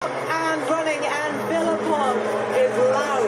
And running, and Villa Park is loud.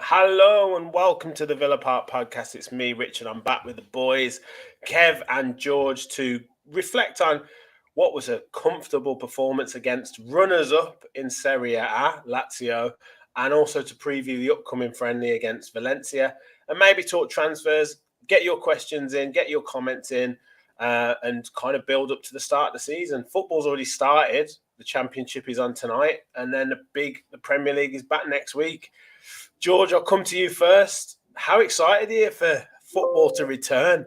Hello and welcome to the Villa Park podcast. It's me, Richard. I'm back with the boys, Kev and George, to reflect on what was a comfortable performance against runners-up in Serie A, Lazio, and also to preview the upcoming friendly against Valencia, and maybe talk transfers, get your questions in, get your comments in, and kind of build up to the start of the season. Football's already started. The Championship is on tonight, and then the Premier League is back next week. George, I'll come to you first. How excited are you for football to return?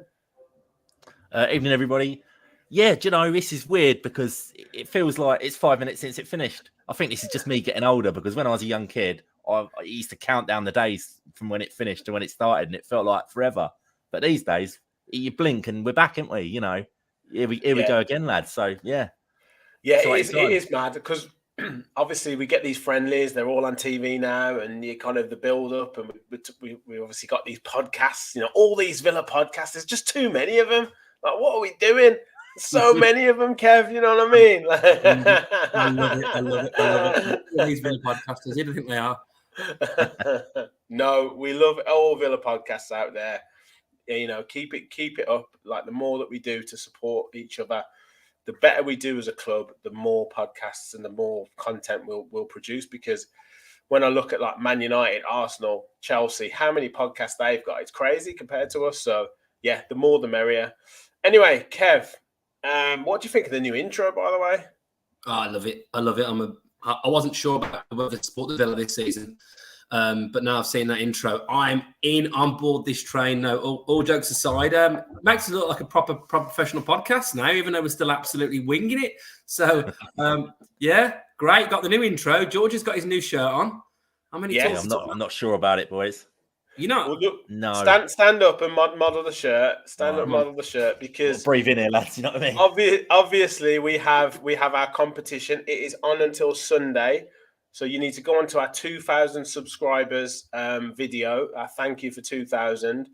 Evening, everybody. Yeah, do you know, this is weird because it feels like it's 5 minutes since it finished. I think this is just me getting older because when I was a young kid, I used to count down the days from when it finished to when it started, and it felt like forever. But these days, you blink and we're back, aren't we? You know, here we go again, lads. So, yeah. Yeah, it is mad because obviously we get these friendlies, they're all on TV now, and you kind of the build up, and we obviously got these podcasts, you know, all these Villa podcasts. There's just too many of them. Like, what are we doing? So many of them, Kev. You know what I mean? I love it. These Villa podcasters, who do you think they are? No, we love all Villa podcasts out there. You know, keep it up. Like, the more that we do to support each other, the better we do as a club, the more podcasts and the more content we'll produce. Because when I look at like Man United, Arsenal, Chelsea, how many podcasts they've got, it's crazy compared to us. So yeah, the more the merrier. Anyway, Kev, what do you think of the new intro, by the way? Oh, I love it. I wasn't sure about whether to support the Villa this season, but now I've seen that intro, I'm on board this train. No, all jokes aside, makes it look like a proper professional podcast now, even though we're still absolutely winging it. So, yeah, great. Got the new intro. George has got his new shirt on. I'm not sure about it, boys. You know, no. Stand up and model the shirt. Model the shirt, because breathe in here, lads. You know what I mean? Obviously, we have our competition. It is on until Sunday, so you need to go onto our 2,000 subscribers video. Thank you for 2,000.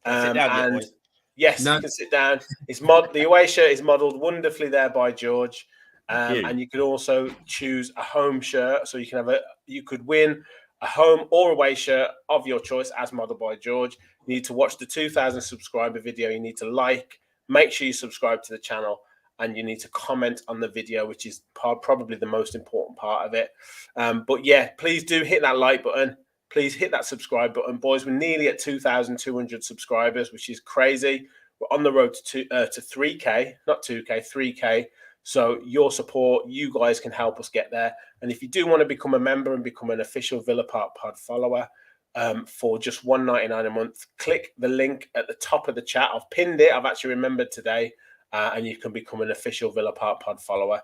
Yes, you can sit down. The away shirt is modelled wonderfully there by George, and you can also choose a home shirt. So you could win a home or away shirt of your choice as modelled by George. You need to watch the 2,000 subscriber video. You need to make sure you subscribe to the channel, and you need to comment on the video, which is probably the most important part of it. But yeah, please do hit that like button. Please hit that subscribe button. Boys, we're nearly at 2,200 subscribers, which is crazy. We're on the road to 3K, not 2K, 3K. So your support, you guys can help us get there. And if you do want to become a member and become an official Villa Park Pod follower for just $1.99 a month, click the link at the top of the chat. I've pinned it. I've actually remembered today. And you can become an official Villa Park Pod follower.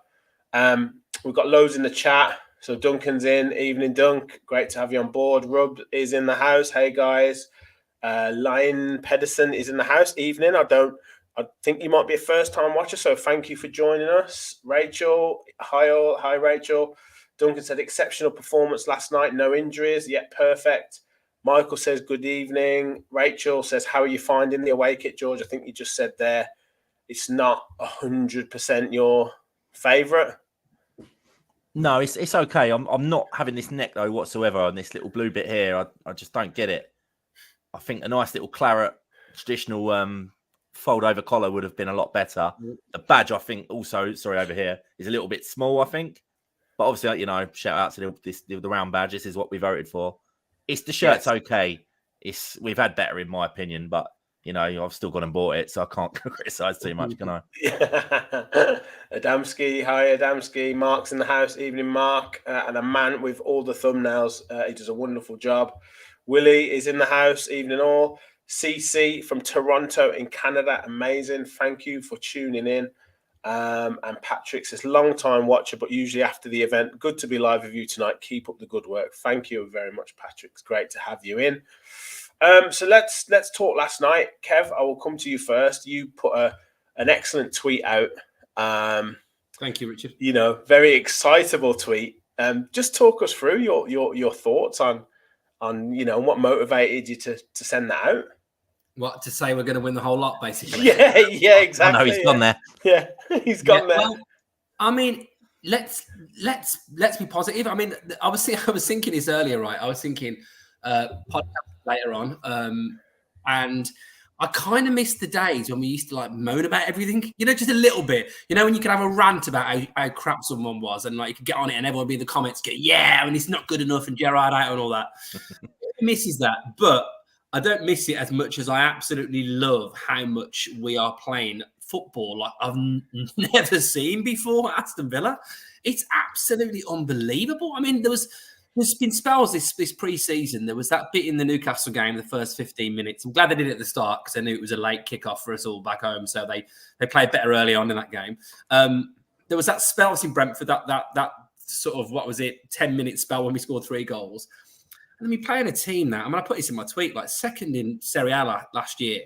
We've got loads in the chat. So Duncan's in. Evening, Dunk. Great to have you on board. Rub is in the house. Hey, guys. Lion Pedersen is in the house. Evening. I think you might be a first-time watcher, so thank you for joining us. Rachel, hi all. Hi, Rachel. Duncan said, exceptional performance last night. No injuries. Yet perfect. Michael says, good evening. Rachel says, how are you finding the away kit, George? I think you just said there it's not 100% your favourite. No, it's okay. I'm not having this neck, though, whatsoever on this little blue bit here. I just don't get it. I think a nice little claret, traditional fold-over collar would have been a lot better. The badge, I think, also, over here, is a little bit small, I think. But obviously, you know, shout out to the round badge. This is what we voted for. It's the shirt's okay. We've had better, in my opinion, but you know, I've still gone and bought it, so I can't criticise too much, can I? Adamski, hi Adamski. Mark's in the house. Evening, Mark. And a man with all the thumbnails. He does a wonderful job. Willie is in the house. Evening all. CC from Toronto in Canada. Amazing. Thank you for tuning in. And Patrick says, long time watcher, but usually after the event. Good to be live with you tonight. Keep up the good work. Thank you very much, Patrick. It's great to have you in. So let's talk last night. Kev, I will come to you first. You put an excellent tweet out. Thank you, Richard. Very excitable tweet. Just talk us through your thoughts on what motivated you to send that out. What, to say we're going to win the whole lot, basically? Yeah, exactly. I know he's gone there. Yeah, he's gone there. Well, I mean, let's be positive. I mean, I was thinking this earlier, right? I was thinking podcast later on, and I kind of missed the days when we used to like moan about everything, just a little bit. When you could have a rant about how crap someone was, and like you could get on it, and everyone would be in the comments, and it's not good enough, and Gerrard out and all that. It misses that, but I don't miss it as much as I absolutely love how much we are playing football like I've never seen before at Aston Villa. It's absolutely unbelievable. I mean, there's been spells this pre-season. There was that bit in the Newcastle game, the first 15 minutes. I'm glad they did it at the start because I knew it was a late kickoff for us all back home. So they played better early on in that game. There was that spell in Brentford, that sort of, 10-minute spell when we scored 3 goals. And then we play in a team now. I mean, I put this in my tweet, like second in Serie A last year.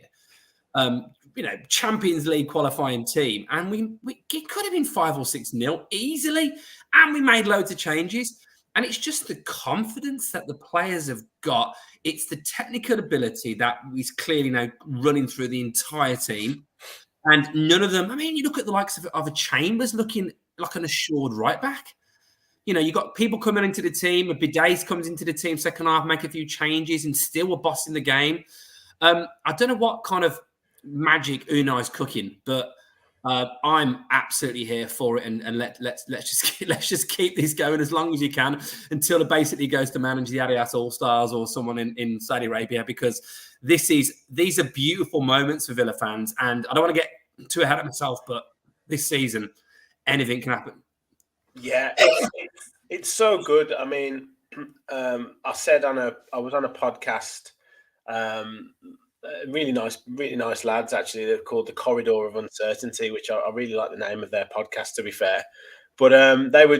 Champions League qualifying team. And it could have been 5 or 6-0 easily. And we made loads of changes. And it's just the confidence that the players have got. It's the technical ability that is clearly now running through the entire team. And none of them, I mean, you look at the likes of a Chambers looking like an assured right back. You got people coming into the team. A Bidace comes into the team second half, make a few changes, and still we're bossing the game. I don't know what kind of magic Unai's cooking, but I'm absolutely here for it. And let's just keep this going as long as you can until it basically goes to manage the Adidas All Stars or someone in Saudi Arabia, because these are beautiful moments for Villa fans. And I don't want to get too ahead of myself, but this season anything can happen. Yeah, it's so good. I mean, I was on a podcast. Really nice lads. Actually, they're called the Corridor of Uncertainty, which I really like the name of their podcast. To be fair, but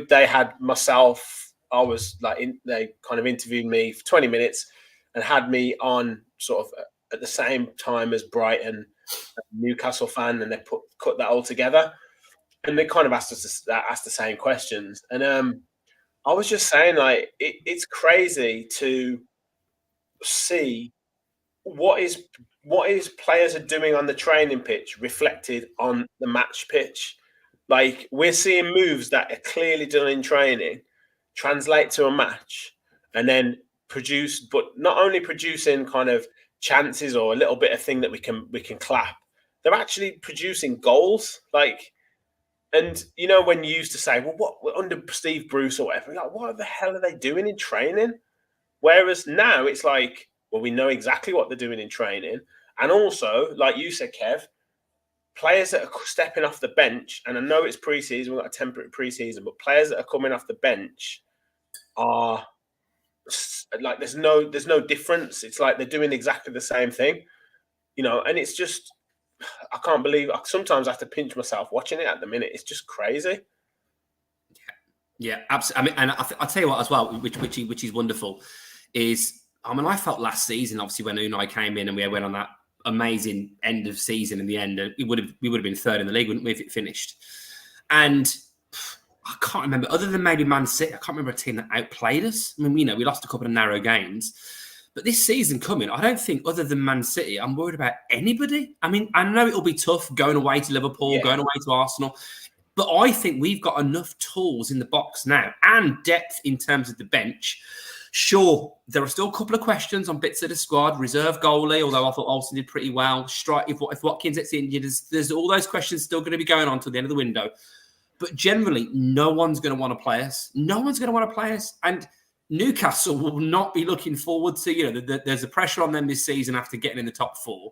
they had myself. I was they kind of interviewed me for 20 minutes and had me on sort of at the same time as Brighton, Newcastle fan, and they cut that all together. And they kind of asked the same questions. And I was just saying, it's crazy to see what is players are doing on the training pitch reflected on the match pitch. Like, we're seeing moves that are clearly done in training translate to a match and then produce, but not only producing kind of chances or a little bit of thing that we can clap. They're actually producing goals. And when you used to say, well, what under Steve Bruce or whatever, what the hell are they doing in training? Whereas now it's like, well, we know exactly what they're doing in training. And also, like you said, Kev, players that are stepping off the bench, and I know it's pre-season, we've got a temporary pre-season, but players that are coming off the bench are like, there's no difference. It's like they're doing exactly the same thing, and it's just, I can't believe. Sometimes I have to pinch myself watching it at the minute. It's just crazy. Yeah, absolutely. I mean, and I'll tell you what as well, which is wonderful, is I felt last season, obviously, when Unai came in and we went on that amazing end of season. In the end, we would have been third in the league, wouldn't we, if it finished? And I can't remember, other than maybe Man City, I can't remember a team that outplayed us. I mean, we lost a couple of narrow games. But this season coming, I don't think, other than Man City, I'm worried about anybody. I mean, I know it'll be tough going away to Liverpool, going away to Arsenal. But I think we've got enough tools in the box now and depth in terms of the bench. Sure, there are still a couple of questions on bits of the squad. Reserve goalie, although I thought Olsen did pretty well. Strike, if Watkins gets injured, there's all those questions still going to be going on till the end of the window. But generally, no one's going to want to play us. No one's going to want to play us. And Newcastle will not be looking forward to, there's a pressure on them this season after getting in the top 4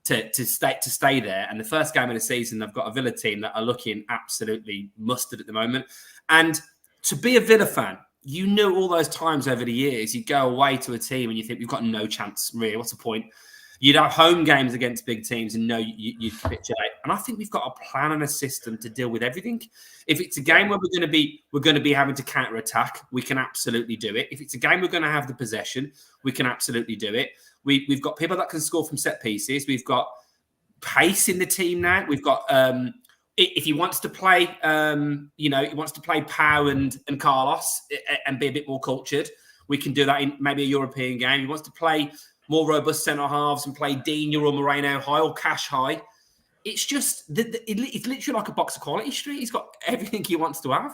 to stay there. And the first game of the season, they've got a Villa team that are looking absolutely mustard at the moment. And to be a Villa fan, all those times over the years, you go away to a team and you think, we've got no chance, really. What's the point? You'd have home games against big teams and know you'd capitulate. And I think we've got a plan and a system to deal with everything. If it's a game where we're going to be having to counter attack, we can absolutely do it. If it's a game we're going to have the possession, we can absolutely do it. We've got people that can score from set pieces. We've got pace in the team now. We've got if he wants to play, he wants to play Pau and Carlos and be a bit more cultured, we can do that in maybe a European game. He wants to play more robust centre halves and play Dina or Moreno high or Cash high. It's just it's literally like a box of Quality Street. He's got everything he wants to have,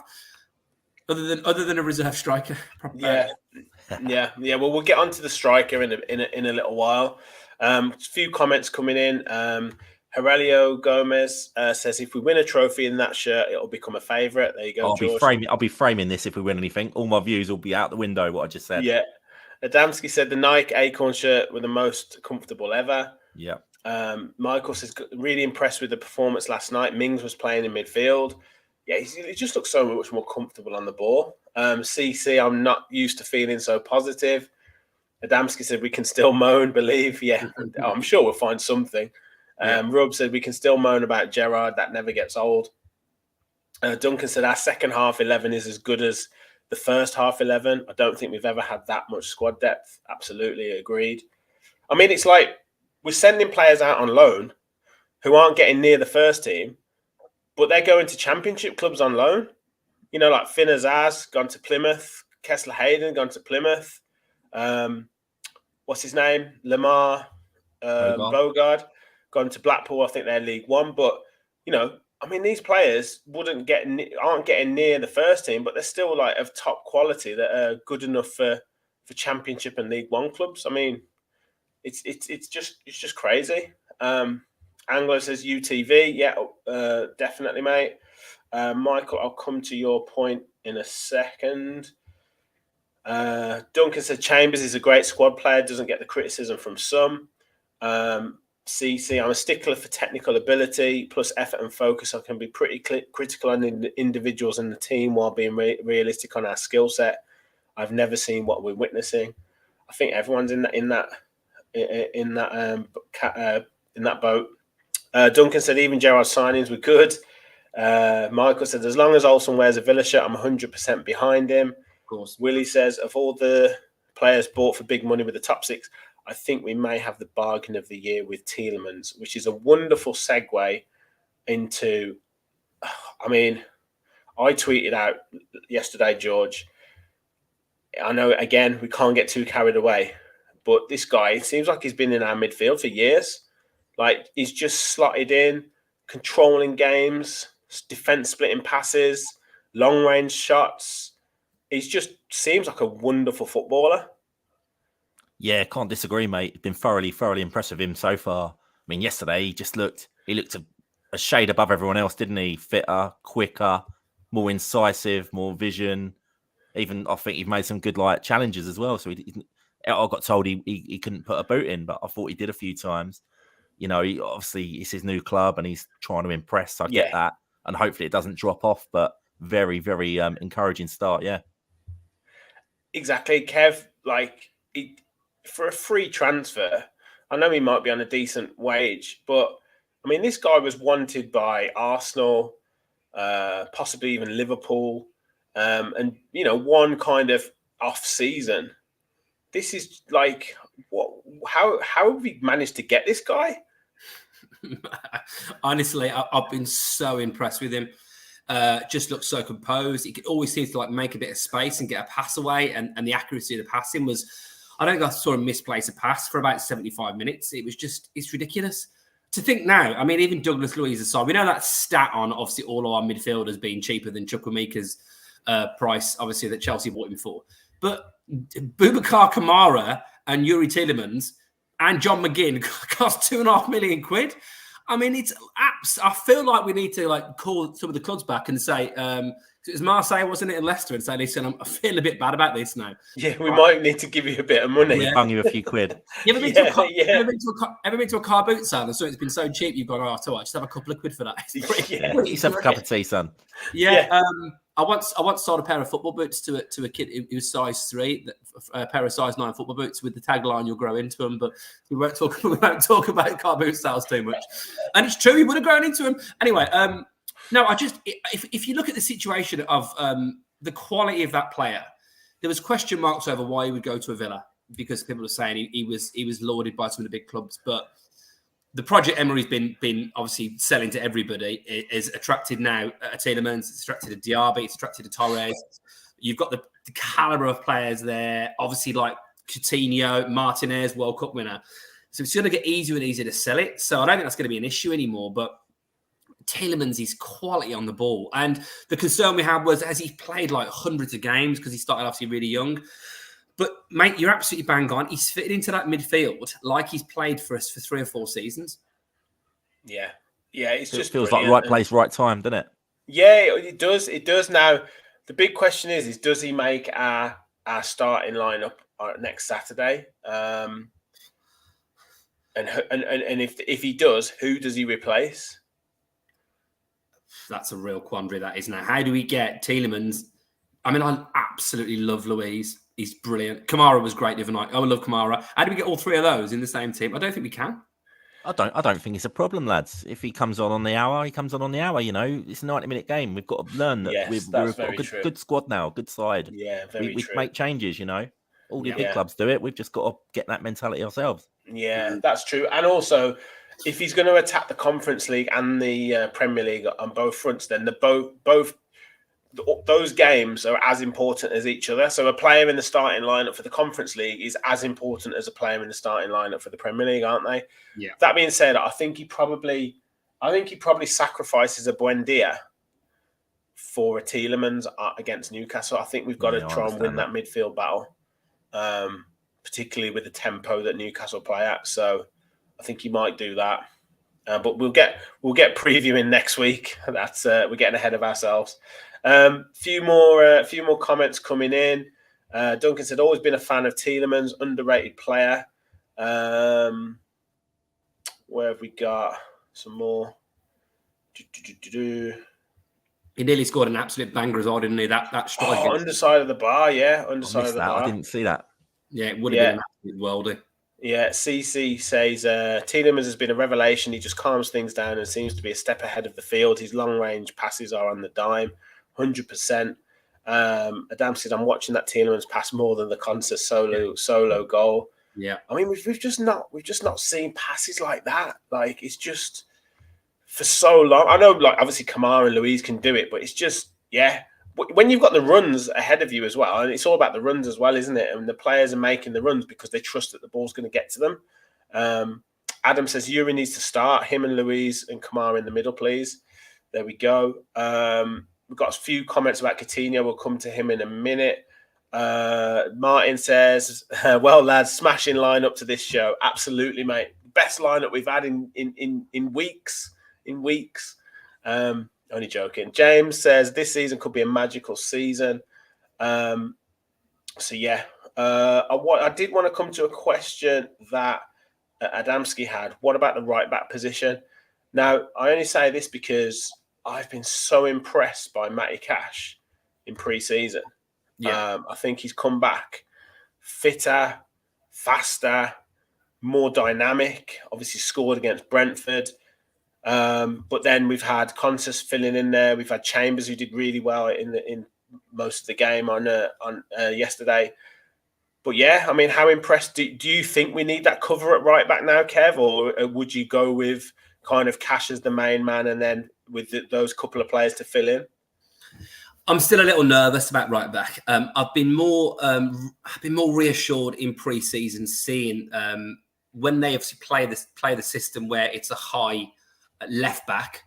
other than a reserve striker. Yeah. Well, we'll get onto the striker in a little while. A few comments coming in. Aurelio Gomez says, if we win a trophy in that shirt, it'll become a favourite. There you go, George. I'll be framing this if we win anything. All my views will be out the window, what I just said. Yeah. Adamski said the Nike Acorn shirt were the most comfortable ever. Yeah. Michael says, really impressed with the performance last night. Mings was playing in midfield. Yeah, he just looks so much more comfortable on the ball. CC, I'm not used to feeling so positive. Adamski said, we can still moan, believe. Yeah, I'm sure we'll find something. Rob said, we can still moan about Gerrard. That never gets old. Duncan said, our second half 11 is as good as the first half 11. I don't think we've ever had that much squad depth. Absolutely agreed. I mean, it's like we're sending players out on loan who aren't getting near the first team, but they're going to championship clubs on loan. You know, like Finn Azaz, gone to Plymouth. Kessler Hayden, gone to Plymouth. What's his name? Lamar Bogard, gone to Blackpool. I think they're League One. But, you know, I mean, these players aren't getting near the first team, but they're still like of top quality that are good enough for Championship and League One clubs. I mean, it's just crazy. Anglo says UTV, yeah, definitely, mate. Michael, I'll come to your point in a second. Duncan said Chambers is a great squad player, doesn't get the criticism from some. CC, I'm a stickler for technical ability plus effort and focus. I can be pretty critical on individuals in the team while being realistic on our skill set. I've never seen what we're witnessing. I think everyone's in that boat. Duncan said even Gerrard's signings were good. Michael said as long as Olsen wears a Villa shirt, I'm 100% behind him. Of course. Willie says of all the players bought for big money with the top six, I think we may have the bargain of the year with Tielemans, which is a wonderful segue into. I mean, I tweeted out yesterday, George. I know again we can't get too carried away, but this guy, it seems like he's been in our midfield for years. Like he's just slotted in, controlling games, defense splitting passes, long range shots. He just seems like a wonderful footballer. Yeah, can't disagree, mate. Been thoroughly impressed with him so far. I mean, yesterday he looked a shade above everyone else, didn't he? Fitter, quicker, more incisive, more vision. Even I think he made some good challenges as well. So I got told he couldn't put a boot in, but I thought he did a few times. You know, obviously it's his new club and he's trying to impress. So I get that, and hopefully it doesn't drop off. But very encouraging start. Yeah, exactly, Kev. For a free transfer, I know he might be on a decent wage, but I mean, this guy was wanted by Arsenal, possibly even Liverpool, and you know, one kind of off season. This is like what? How have we managed to get this guy? Honestly, I've been so impressed with him. Just looks so composed. He always seems to make a bit of space and get a pass away, and the accuracy of the passing was. I don't think I saw him misplace a pass for about 75 minutes. It's ridiculous. To think now, I mean, even Douglas Luiz aside, we know that stat on obviously all our midfielders being cheaper than Chukwuemeka's price, obviously, that Chelsea bought him for. But Boubacar Kamara and Youri Tielemans and John McGinn cost £2.5 million. I mean, it's apps. I feel like we need to call some of the clubs back and say, it was Marseille, wasn't it, and Leicester, and say, listen, I'm feeling a bit bad about this now. Yeah, we might need to give you a bit of money. Yeah. Bung you a few quid. You ever been to a car boot sale and so it's been so cheap you've gone, just have a couple of quid for that. Get yourself a cup of tea, son. Yeah. I once sold a pair of football boots to a kid who was size 3, a pair of size 9 football boots with the tagline "You'll grow into them." But we won't talk about car boot sales too much. And it's true, he would have grown into them anyway. No, if you look at the situation of the quality of that player, there was question marks over why he would go to a Villa, because people are saying he was lauded by some of the big clubs, but the project Emery's been obviously selling to everybody is attracted now Tielemans, it's attracted to Diaby, it's attracted to Torres. You've got the caliber of players there, obviously like Coutinho, Martinez, World Cup winner. So it's going to get easier and easier to sell it. So I don't think that's going to be an issue anymore. But Tielemans is quality on the ball. And the concern we had was, as he played like hundreds of games, because he started obviously really young. But, mate, you're absolutely bang on. He's fitted into that midfield like he's played for us for 3 or 4 seasons. Yeah. Yeah, it just feels like right place, right time, doesn't it? Yeah, it does. It does. Now, the big question is does he make our starting lineup next Saturday? And if he does, who does he replace? That's a real quandary, that is now. How do we get Tielemans? I mean, I absolutely love Luiz. He's brilliant. Kamara was great the other night. I love Kamara. How do we get all 3 of those in the same team? I don't think we can. I don't think it's a problem, lads. If he comes on the hour, he comes on the hour. You know, it's a 90-minute game. We've got to learn that we've got a good squad now, a good side. Yeah, very we true. make changes, you know. All the big clubs do it. We've just got to get that mentality ourselves. Yeah, that's true. And also, if he's going to attack the Conference League and the Premier League on both fronts, then both those games are as important as each other. So a player in the starting lineup for the Conference League is as important as a player in the starting lineup for the Premier League, aren't they? Yeah. That being said, I think he probably sacrifices a Buendia for a Tielemans against Newcastle. I think we've got to try and win that midfield battle, particularly with the tempo that Newcastle play at. So I think he might do that. But we'll get previewing next week. That's we're getting ahead of ourselves. Few more comments coming in. Duncan said, always been a fan of Tielemans, underrated player. Where have we got some more? He nearly scored an absolute banger as well, didn't he? That strike. Underside of the bar, yeah. Underside of the bar. I didn't see that. Yeah, it would have been an absolute worldie. Yeah, CC says Tielemans has been a revelation. He just calms things down and seems to be a step ahead of the field. His long-range passes are on the dime, 100%. Adam said, I'm watching that Tielemans pass more than the Konsa solo goal. Yeah, I mean, we've just not seen passes like that. Like, it's just for so long. I know, like, obviously Kamara and Luiz can do it, but it's just, when you've got the runs ahead of you as well, and it's all about the runs as well, isn't it? And the players are making the runs because they trust that the ball's going to get to them. Adam says Youri needs to start. Him and Luiz and Kamara in the middle, please. There we go. We've got a few comments about Coutinho. We'll come to him in a minute. Martin says, well, lads, smashing lineup to this show. Absolutely, mate. Best lineup we've had in weeks. Only joking. James says this season could be a magical season. I did want to come to a question that Adamski had. What about the right back position? Now, I only say this because I've been so impressed by Matty Cash in pre-season. Yeah. I think he's come back fitter, faster, more dynamic. Obviously scored against Brentford. But then we've had Konsa filling in there. We've had Chambers, who did really well in most of the game on yesterday. But yeah, I mean, how impressed do you think we need that cover at right back now, Kev, or would you go with kind of Cash as the main man and then with those couple of players to fill in? I'm still a little nervous about right back. I've been more reassured in pre-season, seeing when they obviously play the system where it's a high left back,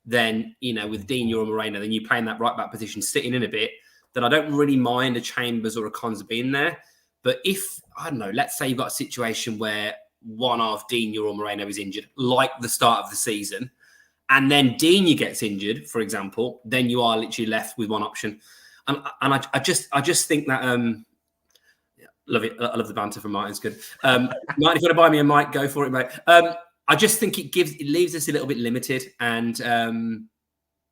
then, you know, with Dean, Youri, Moreno, then you play in that right back position, sitting in a bit, then I don't really mind a Chambers or a Konsa being there. But if, I don't know, let's say you've got a situation where one of Dean, Youri, Moreno is injured, like the start of the season, and then Dean gets injured, for example, then you are literally left with one option. And I just think that love it. I love the banter from Martin. It's good. Martin, if you want to buy me a mic, go for it, mate. I just think it leaves us a little bit limited, and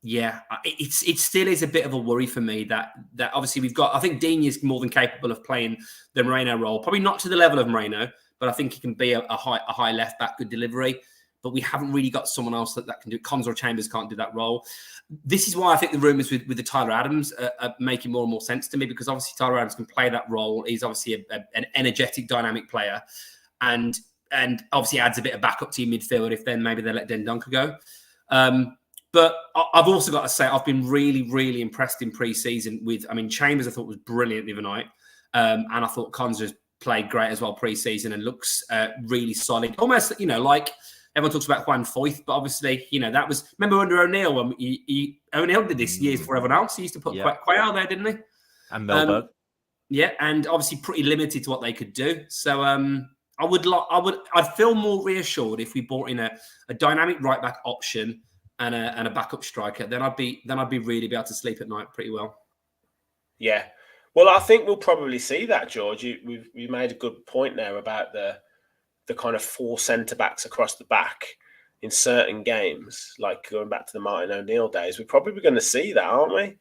Yeah, it still is a bit of a worry for me that obviously we've got. I think Dean is more than capable of playing the Moreno role. Probably not to the level of Moreno, but I think he can be a high left back, good delivery. But we haven't really got someone else that can do it. Cons or Chambers can't do that role. This is why I think the rumours with the Tyler Adams are making more and more sense to me, because obviously Tyler Adams can play that role. He's obviously an energetic, dynamic player, and obviously adds a bit of backup to your midfield if then maybe they let Dendoncker go. But I've also got to say I've been really, really impressed in pre-season with. I mean, Chambers I thought was brilliant the other night, and I thought Cons has played great as well pre-season and looks really solid. Almost, like. Everyone talks about Juan Foyth, but obviously, that was... Remember under O'Neill, when O'Neill did this years before everyone else? He used to put Quayle there, didn't he? And Melberg. Yeah, and obviously pretty limited to what they could do. So I'd feel more reassured if we brought in a dynamic right-back option and a backup striker. Then I'd be really be able to sleep at night pretty well. Yeah. Well, I think we'll probably see that, George. You made a good point there about the kind of 4 centre-backs across the back in certain games, like going back to the Martin O'Neill days. We're probably going to see that, aren't we?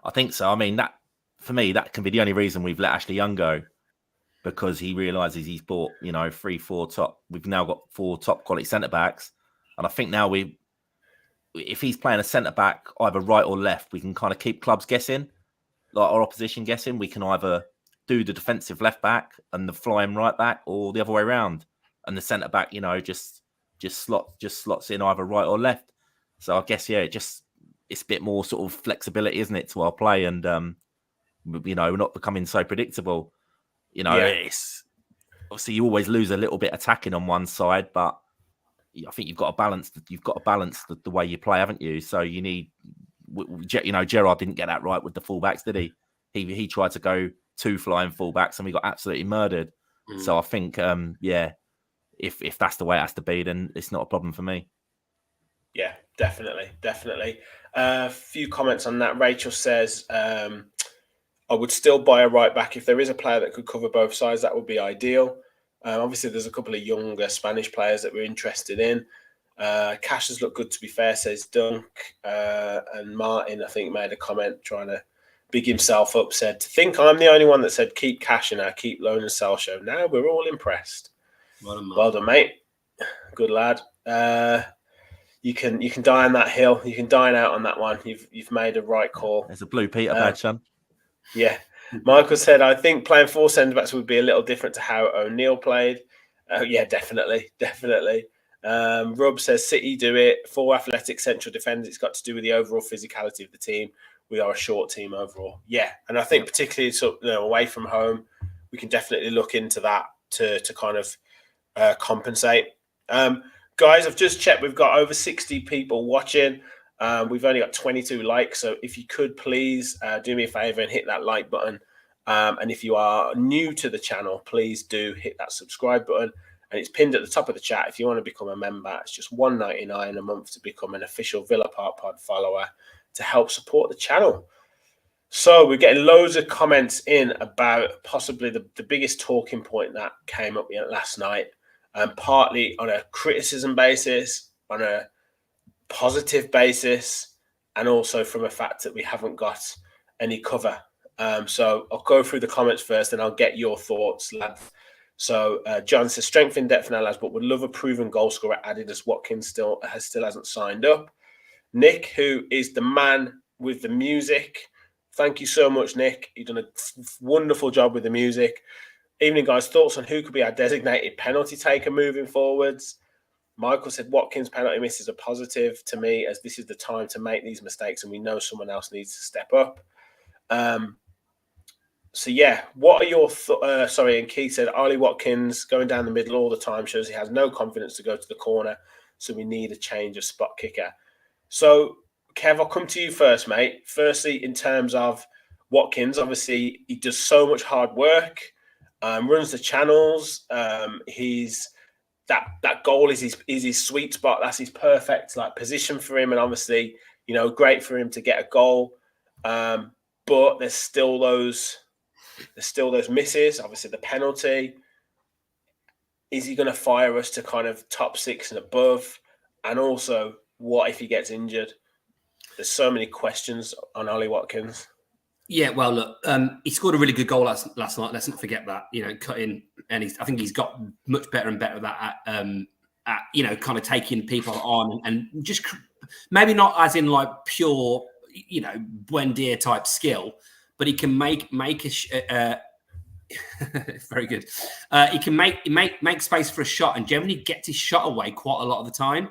I think so. I mean, that for me, that can be the only reason we've let Ashley Young go, because he realises he's bought, 3-4 top. We've now got 4 top quality centre-backs. And I think now if he's playing a centre-back, either right or left, we can kind of keep clubs guessing, like our opposition guessing. We can either do the defensive left back and the flying right back, or the other way around, and the centre back, just slots in either right or left. So I guess it's a bit more sort of flexibility, isn't it, to our play, and we're not becoming so predictable. It's obviously you always lose a little bit attacking on one side, but I think you've got to balance the way you play, haven't you? So you need, Gerrard didn't get that right with the fullbacks, did he? He tried to go 2 flying fullbacks and we got absolutely murdered. So I think, if that's the way it has to be, then it's not a problem for me. Yeah, definitely. A few comments on that. Rachel says, I would still buy a right back if there is a player that could cover both sides. That would be ideal. Obviously, there's a couple of younger Spanish players that we're interested in. Cash has looked good, to be fair, says Dunk. And Martin, I think, made a comment trying to big himself up, said, to think I'm the only one that said keep Cash in our keep loan and sell show. Now we're all impressed. Well done, mate. Good lad. You can die on that hill. You can dine out on that one. You've made a right call. There's a blue Peter badge, son. Yeah. Michael said, I think playing 4 centre-backs would be a little different to how O'Neill played. Yeah, definitely. Rob says, City do it. 4 athletic central defenders. It's got to do with the overall physicality of the team. We are a short team overall. Yeah. And I think particularly away from home, we can definitely look into that to kind of compensate. Guys, I've just checked. We've got over 60 people watching. We've only got 22 likes. So if you could please do me a favor and hit that like button. And if you are new to the channel, please do hit that subscribe button. And it's pinned at the top of the chat. If you want to become a member, it's just $1.99 a month to become an official Villa Park Pod follower to help support the channel. So we're getting loads of comments in about possibly the biggest talking point that came up last night. Partly on a criticism basis, on a positive basis, and also from a fact that we haven't got any cover. So I'll go through the comments first and I'll get your thoughts, lads. So John says, strength in depth now, lads, but would love a proven goal scorer added as Watkins still hasn't signed up. Nick, who is the man with the music. Thank you so much, Nick. You've done a wonderful job with the music. Evening, guys. Thoughts on who could be our designated penalty taker moving forwards? Michael said Watkins' penalty misses are positive to me, as this is the time to make these mistakes and we know someone else needs to step up. So, yeah, what are your thoughts? And Keith said Ollie Watkins going down the middle all the time shows he has no confidence to go to the corner, so we need a change of spot kicker. So, Kev, I'll come to you first, mate. Firstly, in terms of Watkins, obviously, he does so much hard work. Runs the channels. He's that goal is his sweet spot. That's his perfect position for him, and obviously, great for him to get a goal. But there's still those misses. Obviously, the penalty. Is he going to fire us to kind of top 6 and above? And also, what if he gets injured? there's so many questions on Ollie Watkins. Yeah, well, look, he scored a really good goal last night. Let's not forget that. Cutting, and I think he's got much better and better at that. At kind of taking people on and just maybe not as in like pure, Buendia type skill, but he can make a very good. He can make space for a shot and generally gets his shot away quite a lot of the time.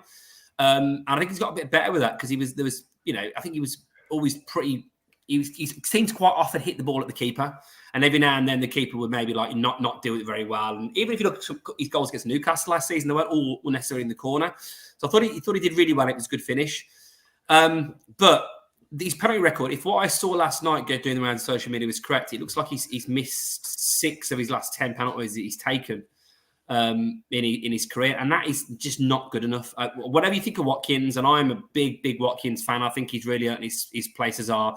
And I think he's got a bit better with that because I think he was always pretty. He seemed to quite often hit the ball at the keeper, and every now and then the keeper would maybe like not do it very well. And even if you look at his goals against Newcastle last season, they weren't all necessarily in the corner. So I thought he did really well. It was a good finish. But his penalty record, if what I saw last night doing around social media was correct, it looks like he's missed 6 of his last 10 penalties that he's taken in his career, and that is just not good enough. Whatever you think of Watkins, and I'm a big Watkins fan, I think he's really earned his place as our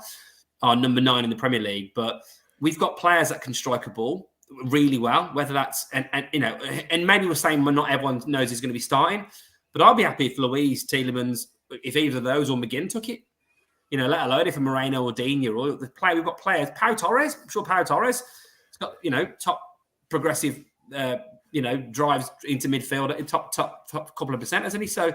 number 9 in the Premier League. But we've got players that can strike a ball really well, whether that's and maybe we're saying not everyone knows he's going to be starting, but I'll be happy if Luiz, Tielemans, if either of those or McGinn took it. Let alone if a Moreno or Dina or the player. We've got players. Pau Torres, I'm sure Pau Torres has got top progressive drives into midfield, top couple of percent, hasn't he? So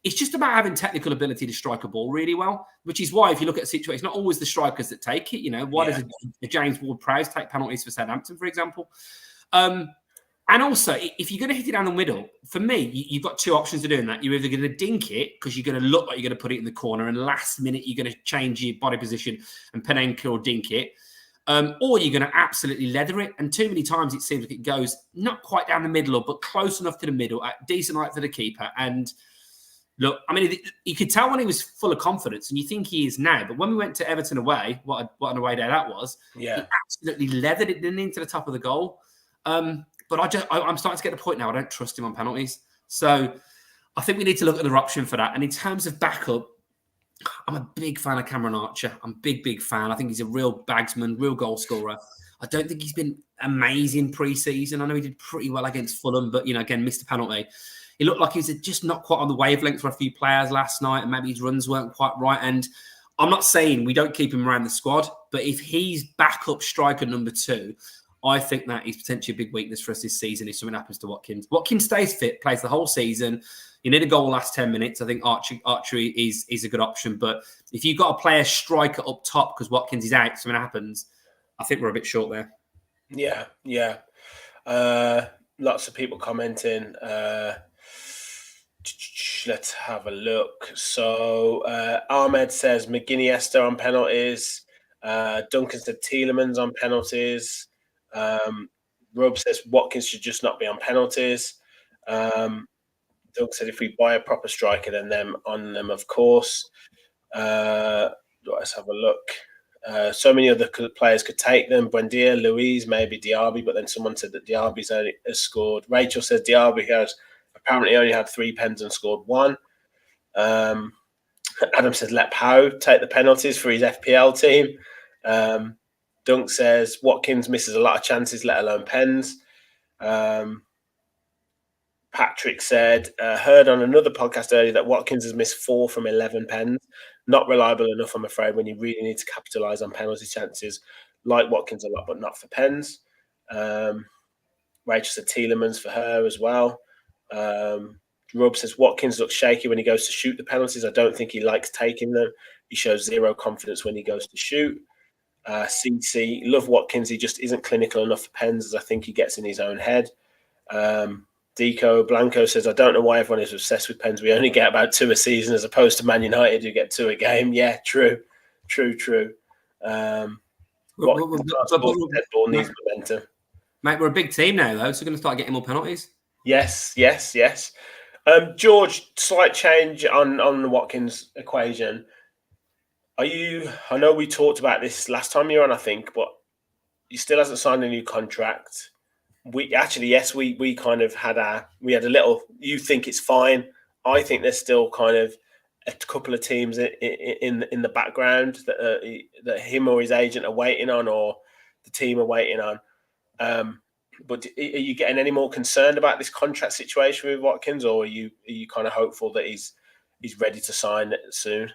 it's just about having technical ability to strike a ball really well, which is why if you look at a situation, it's not always the strikers that take it. Why does a James Ward-Prowse take penalties for Southampton, for example? And also, if you're going to hit it down the middle, for me, you've got 2 options of doing that. You're either going to dink it because you're going to look like you're going to put it in the corner, and last minute you're going to change your body position and Panenka or dink it, or you're going to absolutely leather it. And too many times it seems like it goes not quite down the middle, but close enough to the middle, at decent height for the keeper. And look, I mean, you could tell when he was full of confidence, and you think he is now. But when we went to Everton away, what an away day that was! Yeah, he absolutely leathered it into the top of the goal. But I'm starting to get the point now. I don't trust him on penalties, so I think we need to look at another option for that. And in terms of backup, I'm a big fan of Cameron Archer. I'm a big fan. I think he's a real bagsman, real goal scorer. I don't think he's been amazing pre-season. I know he did pretty well against Fulham, but again, missed a penalty. He looked like he was just not quite on the wavelength for a few players last night, and maybe his runs weren't quite right. And I'm not saying we don't keep him around the squad, but if he's backup striker number 2, I think that is potentially a big weakness for us this season if something happens to Watkins. Watkins stays fit, plays the whole season. You need a goal last 10 minutes. I think archery is a good option. But if you've got a player striker up top because Watkins is out, something happens, I think we're a bit short there. Yeah. Lots of people commenting. Let's have a look. So Ahmed says McGinn on penalties. Duncan said Tielemans on penalties. Rob says Watkins should just not be on penalties. Doug said if we buy a proper striker, then them on them, of course. Let's have a look. So many other players could take them. Buendia, Luiz, maybe Diaby, but then someone said that Diaby's only has scored. Rachel says Diaby has apparently only had 3 pens and scored 1. Adam says let Pau take the penalties for his FPL team. Dunk says Watkins misses a lot of chances, let alone pens. Patrick said, heard on another podcast earlier that Watkins has missed 4 from 11 pens. Not reliable enough, I'm afraid, when you really need to capitalise on penalty chances. Like Watkins a lot, but not for pens. Rachel said Tielemans for her as well. Rob says Watkins looks shaky when he goes to shoot the penalties. I don't think he likes taking them. He shows zero confidence when he goes to shoot. CC, love Watkins. He just isn't clinical enough for pens, as I think he gets in his own head. Deco Blanco says, I don't know why everyone is obsessed with pens. We only get about 2 a season as opposed to Man United who get 2 a game. Yeah, true. Dead ball needs momentum. Mate, we're a big team now, though, so we're going to start getting more penalties. Yes. George, slight change on the Watkins equation. I know we talked about this last time you were on, I think, but he still hasn't signed a new contract. We kind of had a little, you think it's fine. I think there's still kind of a couple of teams in the background that him or his agent are waiting on, or the team are waiting on. But are you getting any more concerned about this contract situation with Watkins, or are you kind of hopeful that he's ready to sign it soon?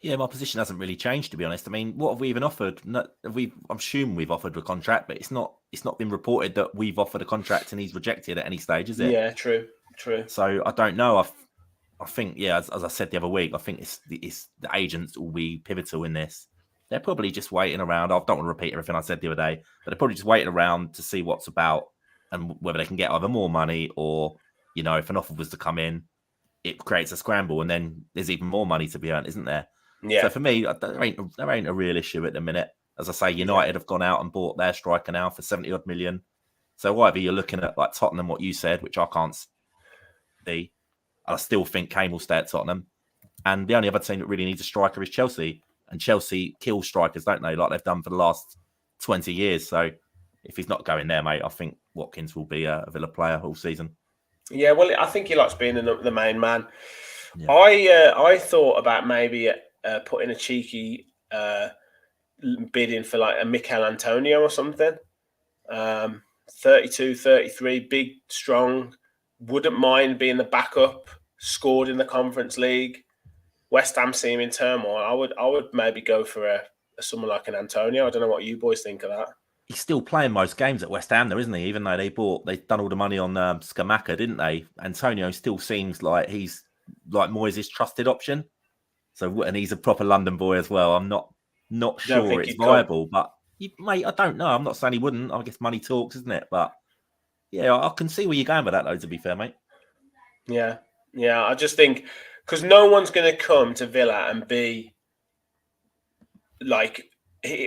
Yeah, my position hasn't really changed, to be honest. I mean, what have we even offered? I'm assuming we've offered a contract, but it's not been reported that we've offered a contract and he's rejected at any stage, is it? Yeah, true. So I don't know. I think, yeah, as I said the other week, I think it's the agents will be pivotal in this. They're probably just waiting around. I don't want to repeat everything I said the other day, but they're probably just waiting around to see what's about and whether they can get either more money or, if an offer was to come in, it creates a scramble and then there's even more money to be earned, isn't there? Yeah. So for me, there ain't a real issue at the minute. As I say, United have gone out and bought their striker now for 70 odd million. So whatever you're looking at, like Tottenham, what you said, which I can't see, I still think Kane will stay at Tottenham. And the only other team that really needs a striker is Chelsea. And Chelsea kill strikers, don't they? Like they've done for the last 20 years. So if he's not going there, mate, I think Watkins will be a Villa player all season. Yeah, well, I think he likes being the main man. Yeah. I thought about maybe putting a cheeky bid in for like a Mikel Antonio or something. 32, 33, big, strong, wouldn't mind being the backup, scored in the Conference League. West Ham seem in turmoil. I would maybe go for someone like an Antonio. I don't know what you boys think of that. He's still playing most games at West Ham, though, isn't he? Even though they've done all the money on Scamacca, didn't they? Antonio still seems like he's like Moyes' trusted option. So, and he's a proper London boy as well. I'm not sure it's viable, but mate, I don't know. I'm not saying he wouldn't. I guess money talks, isn't it? But yeah, I can see where you're going with that, though. To be fair, mate. Yeah. I just think because no one's going to come to Villa and be like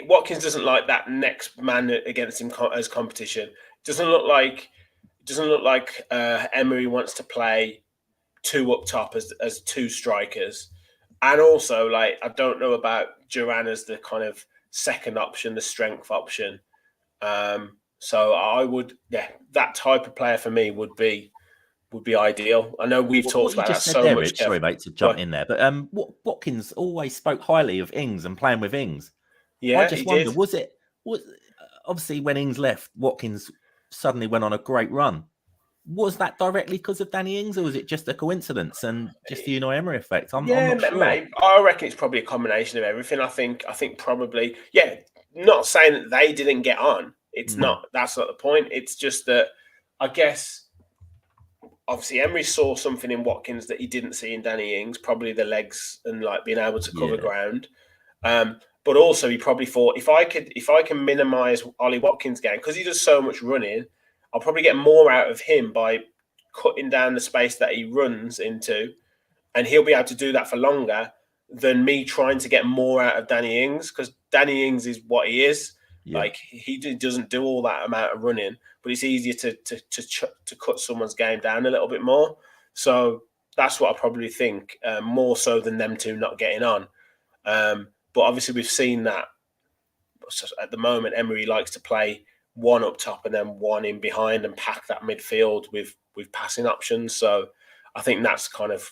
Watkins doesn't like that next man against him as competition. Doesn't look like Emery wants to play two up top as two strikers. And also, like, I don't know about Duran as the kind of second option, the strength option. So I would, that type of player for me would be ideal. I know we've talked about that so much. Sorry, mate, to jump in there, but Watkins always spoke highly of Ings and playing with Ings. Yeah, I just wonder, was obviously when Ings left, Watkins suddenly went on a great run. Was that directly because of Danny Ings, or was it just a coincidence and just the Unai Emery effect? I'm not sure. Mate, I reckon it's probably a combination of everything. I think probably, not saying that they didn't get on. It's not. That's not the point. It's just that I guess obviously Emery saw something in Watkins that he didn't see in Danny Ings, probably the legs and like being able to cover ground. But also he probably thought if I can minimise Ollie Watkins' game because he does so much running, I'll probably get more out of him by cutting down the space that he runs into, and he'll be able to do that for longer than me trying to get more out of Danny Ings because Danny Ings is what he is. Yeah. Like he doesn't do all that amount of running, but it's easier to cut someone's game down a little bit more. So that's what I probably think, more so than them two not getting on. But obviously we've seen that at the moment Emery likes to play one up top and then one in behind and pack that midfield with passing options. So I think that's kind of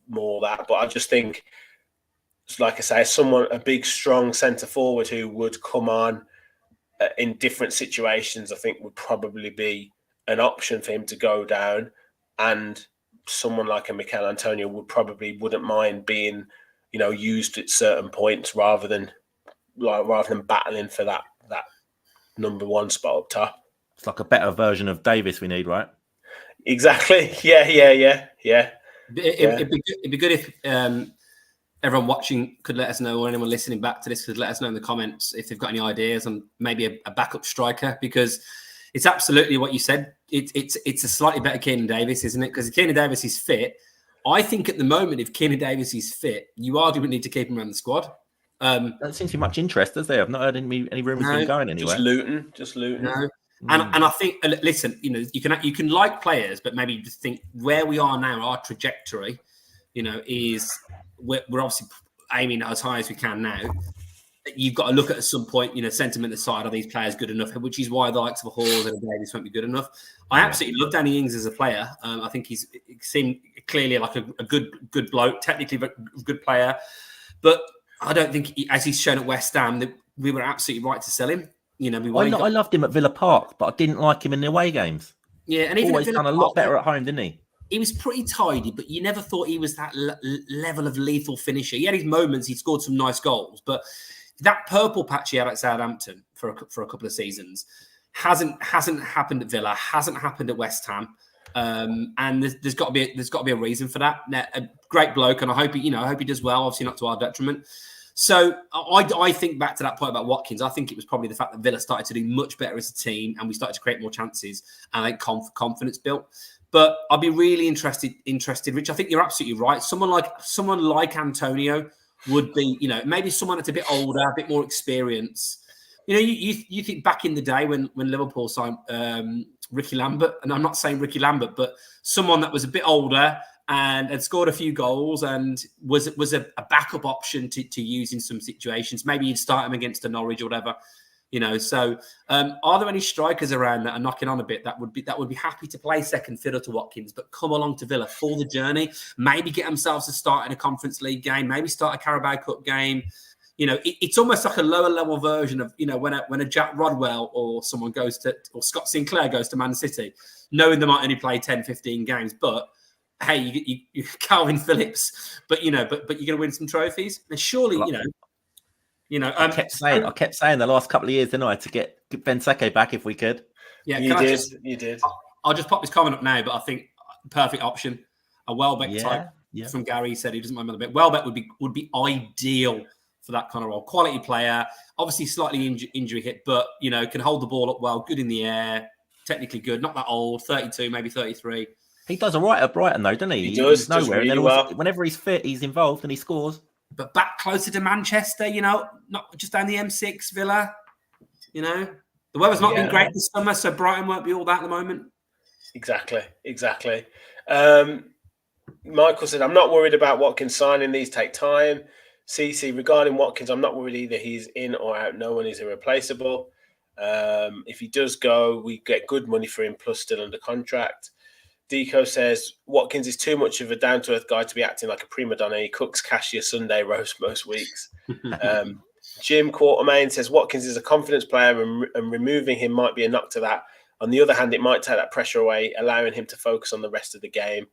more that. But I just think, like I say, a big, strong centre forward who would come on in different situations, I think would probably be an option for him to go down. And someone like a Mikel Antonio wouldn't mind being, used at certain points rather than battling for that number one spot up top. It's like a better version of Davis we need, right? Exactly. Yeah. It'd be good if everyone watching could let us know, or anyone listening back to this could let us know in the comments if they've got any ideas on maybe a backup striker, because it's absolutely what you said. It's a slightly better Keenan Davis, isn't it? Because if Keenan Davis is fit, I think at the moment, if Keenan Davis is fit, you arguably need to keep him around the squad. There seems to be much interest, does there? I've not heard any rumours of him going anywhere. Just Luton. No. And I think, listen, you can like players, but maybe just think where we are now, our trajectory, is we're obviously aiming as high as we can now. You've got to look at some point, sentiment aside, are these players good enough? Which is why the likes of a Hall and a Davis won't be good enough. I absolutely love Danny Ings as a player. I think he seemed clearly like a good bloke, technically a good player, but I don't think, as he's shown at West Ham, that we were absolutely right to sell him. I loved him at Villa Park, but I didn't like him in the away games. Yeah, and even always done a lot better at home, didn't he? he was pretty tidy, but you never thought he was that level of lethal finisher. He had his moments. He scored some nice goals, but that purple patch he had at Southampton for a couple of seasons hasn't happened at Villa, hasn't happened at West Ham, and there's got to be a reason for that. A great bloke, and I hope he does well. Obviously, not to our detriment. So I think back to that point about Watkins. I think it was probably the fact that Villa started to do much better as a team, and we started to create more chances, and I think confidence built. But I'd be really interested, Rich. I think you're absolutely right. Someone like Antonio would be, maybe someone that's a bit older, a bit more experience. You think back in the day when Liverpool signed Ricky Lambert, and I'm not saying Ricky Lambert, but someone that was a bit older and had scored a few goals and was a backup option to use in some situations. Maybe you'd start him against a Norwich or whatever. So are there any strikers around that are knocking on a bit that would be happy to play second fiddle to Watkins, but come along to Villa for the journey, maybe get themselves a start in a Conference League game, maybe start a Carabao Cup game? It's almost like a lower level version of, when a Jack Rodwell or someone or Scott Sinclair goes to Man City, knowing they might only play 10, 15 games, but hey, you Calvin Phillips, but you're going to win some trophies. And surely, I kept saying the last couple of years, didn't I, to get Benteke back if we could. Yeah, you did. I'll just pop this comment up now, but I think perfect option. A Welbeck type from Gary. He said he doesn't mind a bit. Welbeck would be ideal for that kind of role. Quality player, obviously slightly injury hit, but can hold the ball up well, good in the air, technically good, not that old, 32, maybe 33. He does all right at Brighton though, doesn't he? He does. He's nowhere. Really and then well. Whenever he's fit, he's involved and he scores. But back closer to Manchester, not just down the M6, Villa. The weather's not been great this summer, so Brighton won't be all that at the moment. Exactly. Michael said, I'm not worried about Watkins signing. These take time. CC, regarding Watkins, I'm not worried either. He's in or out. No one is irreplaceable. If he does go, we get good money for him, plus still under contract. Deco says, Watkins is too much of a down-to-earth guy to be acting like a prima donna. He cooks cashier Sunday roast most weeks. Jim Quartermain says, Watkins is a confidence player and removing him might be a knock to that. On the other hand, it might take that pressure away, allowing him to focus on the rest of the game.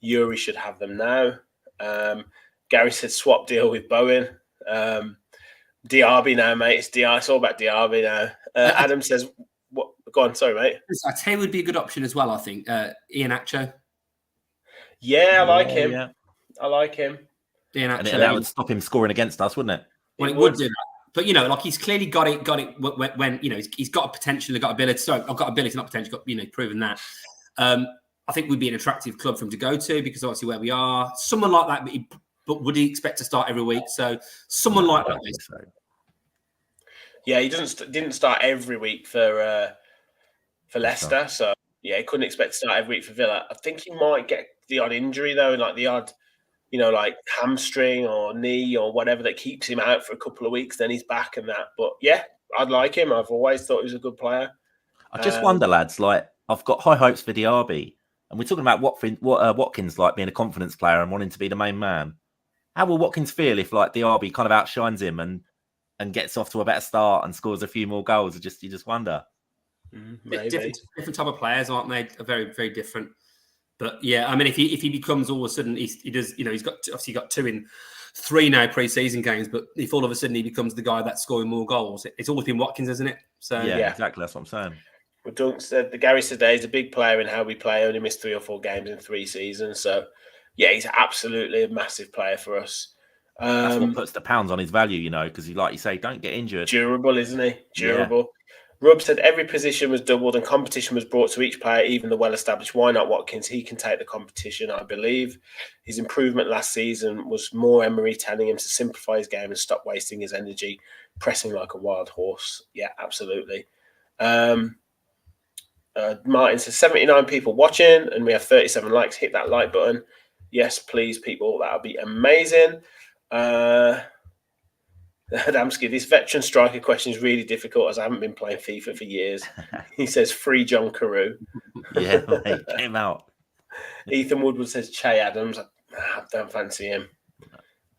Youri should have them now. Gary said, swap deal with Bowen. Diaby now, mate. It's all about Diaby now. Adam says, what? Go on, sorry, mate. I tell you, would be a good option as well, I think. Iheanacho. Yeah, I like him. Yeah. I like him. Iheanacho. And that would stop him scoring against us, wouldn't it? Well, it would do that. But, he's clearly got it when he's got a potential, he's got ability. Sorry, I've got ability, not potential, got, proven that. I think we'd be an attractive club for him to go to because obviously where we are. Someone like that, but would he expect to start every week? So someone like that. Yeah, he didn't start every week for Leicester, so yeah, he couldn't expect to start every week for Villa. I think he might get the odd injury though, like the odd, like hamstring or knee or whatever that keeps him out for a couple of weeks. Then he's back and that. But yeah, I'd like him. I've always thought he was a good player. I just wonder, lads. Like I've got high hopes for Diaby, and we're talking about Watkins like being a confidence player and wanting to be the main man. How will Watkins feel if like Diaby kind of outshines him and gets off to a better start and scores a few more goals? You just wonder. Different type of players, aren't they? Are very, very different. But yeah, I mean, if he becomes all of a sudden he does, he's got 2 in 3 now pre-season games. But if all of a sudden he becomes the guy that's scoring more goals, it's always been Watkins, isn't it? So yeah, exactly. That's what I'm saying. Well, Dunk said Gary said he's a big player in how we play. Only missed 3 or 4 games in 3 seasons. So yeah, he's absolutely a massive player for us. That's what puts the pounds on his value, because like you say, don't get injured. Durable, isn't he? Durable. Yeah. Rob said every position was doubled and competition was brought to each player, even the well-established. Why not Watkins? He can take the competition, I believe. His improvement last season was more Emery telling him to simplify his game and stop wasting his energy, pressing like a wild horse. Yeah, absolutely. Martin says 79 people watching and we have 37 likes. Hit that like button. Yes, please, people. That would be amazing. Adamski, this veteran striker question is really difficult as I haven't been playing FIFA for years. He says, free John Carew. Yeah, mate, get him out. Ethan Woodward says, Che Adams. I don't fancy him.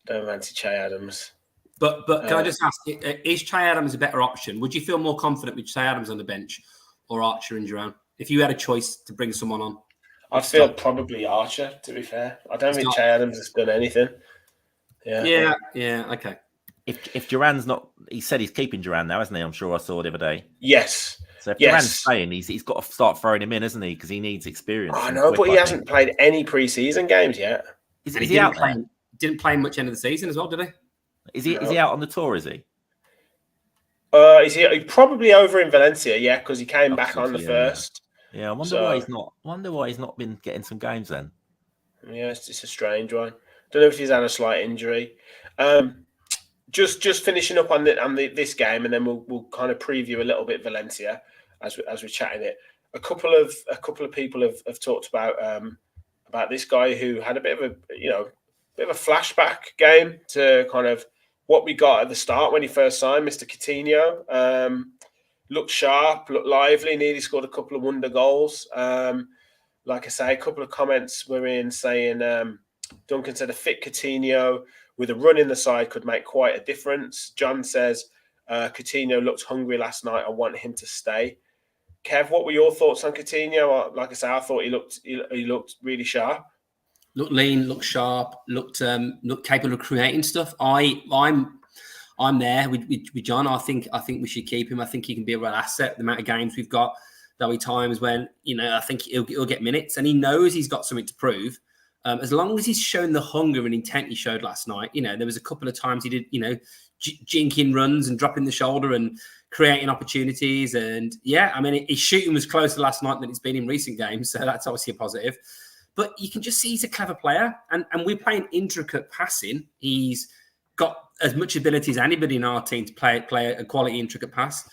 Don't fancy Che Adams. But can I just ask, is Che Adams a better option? Would you feel more confident with Che Adams on the bench or Archer and Duran? If you had a choice to bring someone on? I feel probably Archer, to be fair. I don't think Che Adams has done anything. Yeah, okay. If Duran's not, he said he's keeping Duran now, hasn't he? I'm sure I saw the other day. Yes. So if Duran's playing, he's got to start throwing him in, hasn't he? Because he needs experience. I know, but he hasn't played any pre-season games yet. Is he out there? Didn't play much end of the season as well, did he? Is he out on the tour? Is he? Is he probably over in Valencia? Yeah, because he came back on the first. Yeah, I wonder why he's not. Wonder why he's not been getting some games then. Yeah, it's a strange one. Don't know if he's had a slight injury. Just finishing up on this game, and then we'll kind of preview a little bit Valencia as we're chatting it. A couple of people have talked about this guy who had a bit of a flashback game to kind of what we got at the start when he first signed, Mr. Coutinho. Looked sharp, looked lively, nearly scored a couple of wonder goals. Like I say, a couple of comments were in saying Duncan said a fit Coutinho with a run in the side could make quite a difference. John says Coutinho looked hungry last night. I want him to stay. Kev, what were your thoughts on Coutinho? Like I say, I thought he looked really sharp. Looked lean, looked sharp, looked capable of creating stuff. I'm there with John. I think we should keep him. I think he can be a real asset. The amount of games we've got, there'll be times when I think he'll get minutes, and he knows he's got something to prove. As long as he's shown the hunger and intent he showed last night, there was a couple of times he did, jinking runs and dropping the shoulder and creating opportunities. And his shooting was closer last night than it's been in recent games, so that's obviously a positive. But you can just see he's a clever player, and we're playing intricate passing. He's got as much ability as anybody in our team to play a quality intricate pass.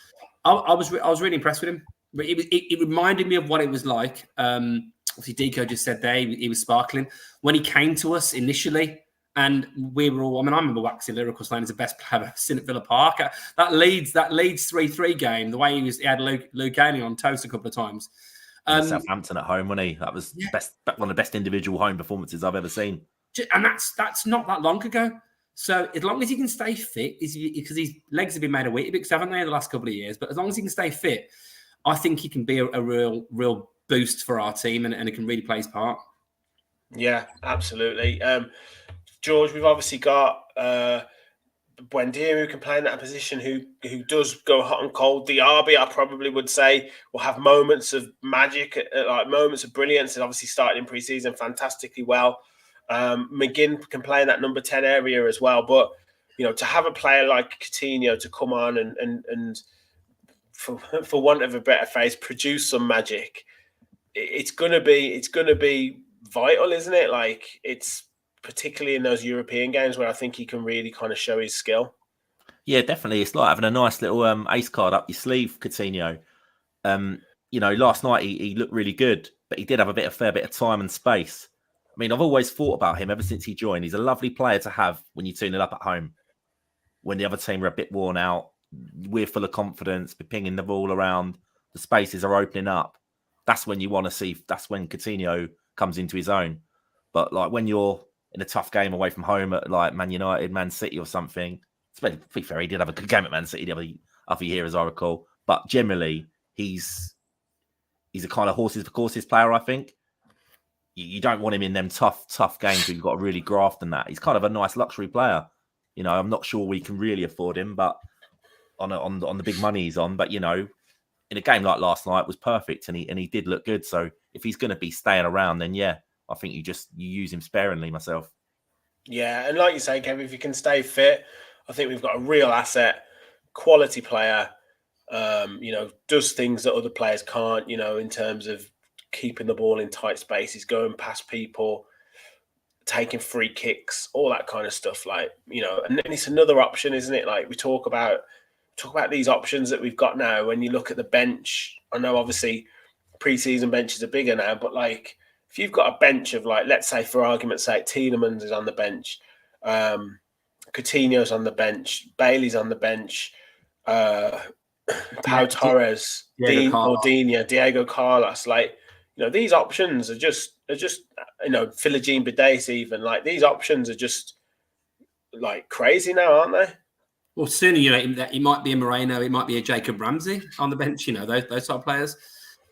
I was really impressed with him. It reminded me of what it was like. Obviously, Deco just said there he was sparkling when he came to us initially, and we were all. I remember waxing lyrical, saying he's the best player I've ever seen at Villa Park. That Leeds 3-3 game, the way he had Luke Haley on toast a couple of times. Southampton at home, wasn't he? That was one of the best individual home performances I've ever seen. And that's not that long ago. So as long as he can stay fit, because his legs have been made of Weetabix, haven't they, in the last couple of years? But as long as he can stay fit, I think he can be a real boost for our team, and he can really play his part. Yeah, absolutely. George, we've obviously got Buendia, who can play in that position, who does go hot and cold. Diaby, I probably would say, will have moments of magic, like moments of brilliance, and obviously started in pre-season fantastically well. McGinn can play in that number 10 area as well. But, to have a player like Coutinho to come on and for want of a better phrase, produce some magic, it's gonna be vital, isn't it? Like, it's particularly in those European games where I think he can really kind of show his skill. Yeah, definitely. It's like having a nice little ace card up your sleeve, Coutinho. Last night he looked really good, but he did have a fair bit of time and space. I mean, I've always thought about him ever since he joined. He's a lovely player to have when you tune it up at home. When the other team are a bit worn out, we're full of confidence, we're pinging the ball around, the spaces are opening up. That's when you want to see, that's when Coutinho comes into his own. But like when you're in a tough game away from home at like Man United, Man City or something, to be fair, he did have a good game at Man City the other year, as I recall. But generally, he's a kind of horses for courses player, I think. You don't want him in them tough games where you've got to really graft and that. He's kind of a nice luxury player. I'm not sure we can really afford him, but on the big money he's on. But, in a game like last night was perfect, and he did look good. So if he's going to be staying around, then yeah, I think you use him sparingly myself. Yeah, and like you say, Kev, if you can stay fit, I think we've got a real asset, quality player, does things that other players can't, in terms of keeping the ball in tight spaces, going past people, taking free kicks, all that kind of stuff. Like, and then it's another option, isn't it? Like we talk about these options that we've got now. When you look at the bench, I know obviously pre-season benches are bigger now, but like if you've got a bench of like, let's say for argument's sake, Tielemans is on the bench, Coutinho's on the bench, Bailey's on the bench, Pau Torres, Diego Carlos, like, these options are just Philogene Bidace even, like these options are just like crazy now, aren't they? Well, soon, it might be a Moreno, it might be a Jacob Ramsey on the bench, those type of players.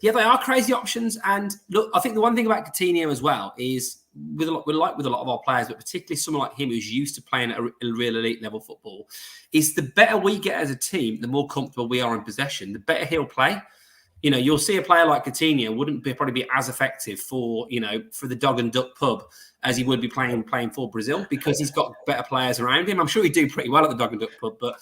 Yeah, they are crazy options. And look, I think the one thing about Coutinho as well is with a lot of our players, but particularly someone like him who's used to playing at a real elite level football, is the better we get as a team, the more comfortable we are in possession, the better he'll play. You know, you'll see a player like Coutinho probably be as effective for the dog and duck pub as he would be playing for Brazil, because he's got better players around him. I'm sure he'd do pretty well at the dog and duck pub, but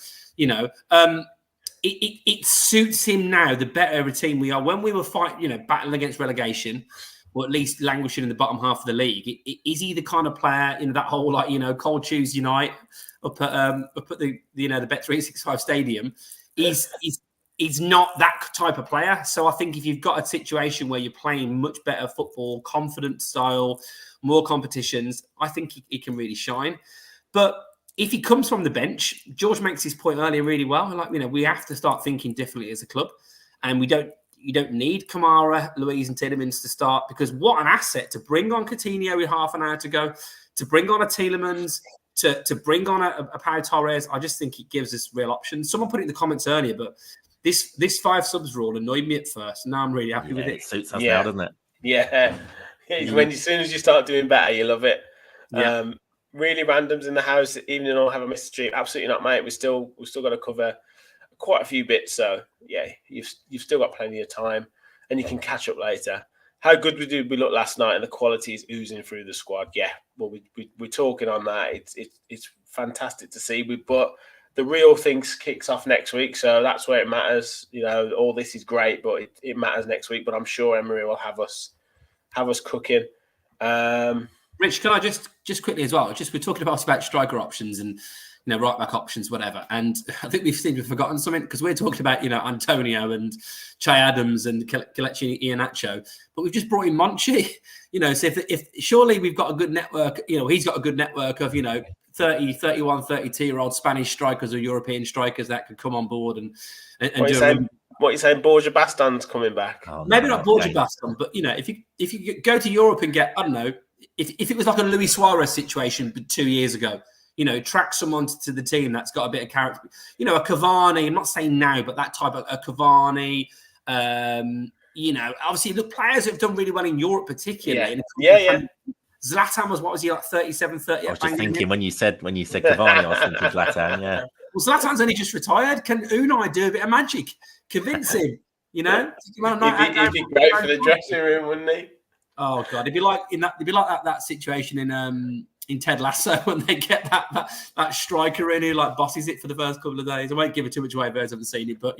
it suits him now. The better a team we are, when we were battling against relegation, or at least languishing in the bottom half of the league, is he the kind of player in that whole cold Tuesday night up at the the Bet365 stadium? He's not that type of player. So I think if you've got a situation where you're playing much better football, confident style, more competitions, I think he can really shine. But if he comes from the bench, George makes his point earlier really well. We have to start thinking differently as a club, and you don't need Kamara, Luiz, and Tielemans to start, because what an asset to bring on Coutinho with half an hour to go, to bring on a Tielemans, to bring on a Pau Torres. I just think it gives us real options. Someone put it in the comments earlier, but this 5 subs rule annoyed me at first. Now I'm really happy with it. It suits us now, doesn't it? Yeah. As soon as you start doing better, you love it. Yeah. Really randoms in the house, even though I have a Mr. Street. Absolutely not, mate. We've still got to cover quite a few bits. So yeah, you've still got plenty of time, and you can catch up later. How good we look last night, and the quality is oozing through the squad. Yeah, well, we're talking on that. It's fantastic to see. But the real thing kicks off next week, so that's where it matters. All this is great, but it matters next week. But I'm sure Emery will have us cooking. Rich, can I just quickly as well? We're talking about striker options and right back options, whatever. And I think we've forgotten something, because we're talking about Antonio and Che Adams and Kelechi Iheanacho, but we've just brought in Monchi. So if surely we've got a good network. He's got a good network of 30, 31, 32-year-old Spanish strikers or European strikers that could come on board and what are you saying? Borja Baston's coming back? Oh, maybe not Borja Baston, but if you go to Europe and get, I don't know, if it was like a Luis Suarez situation 2 years ago, track someone to the team that's got a bit of character, a Cavani. I'm not saying now, but that type of a Cavani. Obviously the players have done really well in Europe, particularly. Yeah. Zlatan was he like 37, 30? I was just thinking when you said Cavani, I was thinking Zlatan. Yeah. Well, Zlatan's only just retired. Can Unai do a bit of magic? Convince him. He'd be great for the dressing room, wouldn't he? Oh God, it'd be like that situation in Ted Lasso when they get that striker in who bosses it for the first couple of days. I won't give it too much away if those haven't seen it, but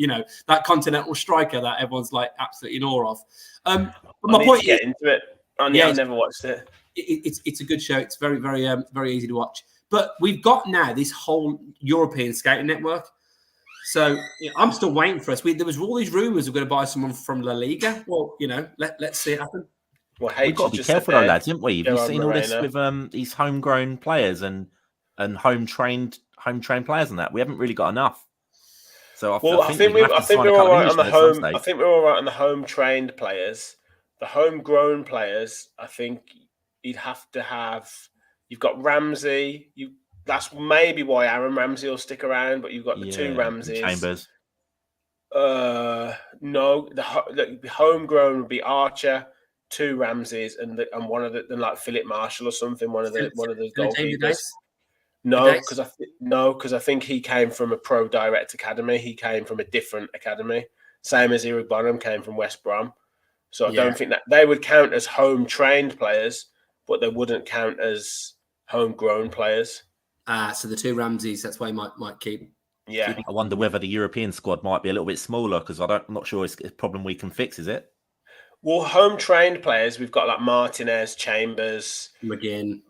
that continental striker that everyone's absolutely in awe of. But my point is, get into it. I've never watched it. It's a good show. It's very, very, very easy to watch. But we've got now this whole European scouting network. So I'm still waiting for us. There was all these rumours we're going to buy someone from La Liga. Well, let's see it happen. Well, we've got to be careful though, lads, haven't we? You've seen all this with these homegrown players and home trained players and that. We haven't really got enough. So I think we're all right on the home. I think we're all right on the home trained players. The homegrown players, I think you'd have to have. You've got Ramsey. That's maybe why Aaron Ramsey will stick around. But you've got the 2 Ramseys. Chambers. No, the homegrown would be Archer, 2 Ramseys, and one of the Philip Marshall or something. One of the goalkeepers. No, because I think he came from a pro direct academy. He came from a different academy. Same as Eric Bonham came from West Brom. So I don't think that they would count as home trained players, but they wouldn't count as homegrown players. So the 2 Ramseys, that's why he might keep. Yeah. I wonder whether the European squad might be a little bit smaller, because I'm not sure it's a problem we can fix, is it? Well, home trained players, we've got Martinez, Chambers, McGinn,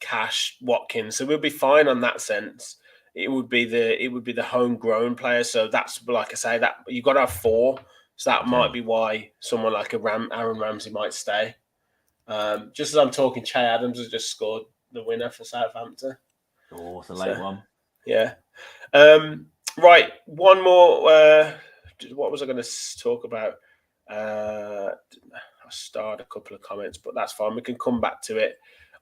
Cash, Watkins. So we'll be fine on that sense. It would be the homegrown players. So that's, like I say, that you've got to have 4. So that might be why someone like Aaron Ramsey might stay. Just as I'm talking, Che Adams has just scored the winner for Southampton. Oh, it's a late one. Yeah. Right. One more. What was I going to talk about? I starred a couple of comments, but that's fine. We can come back to it.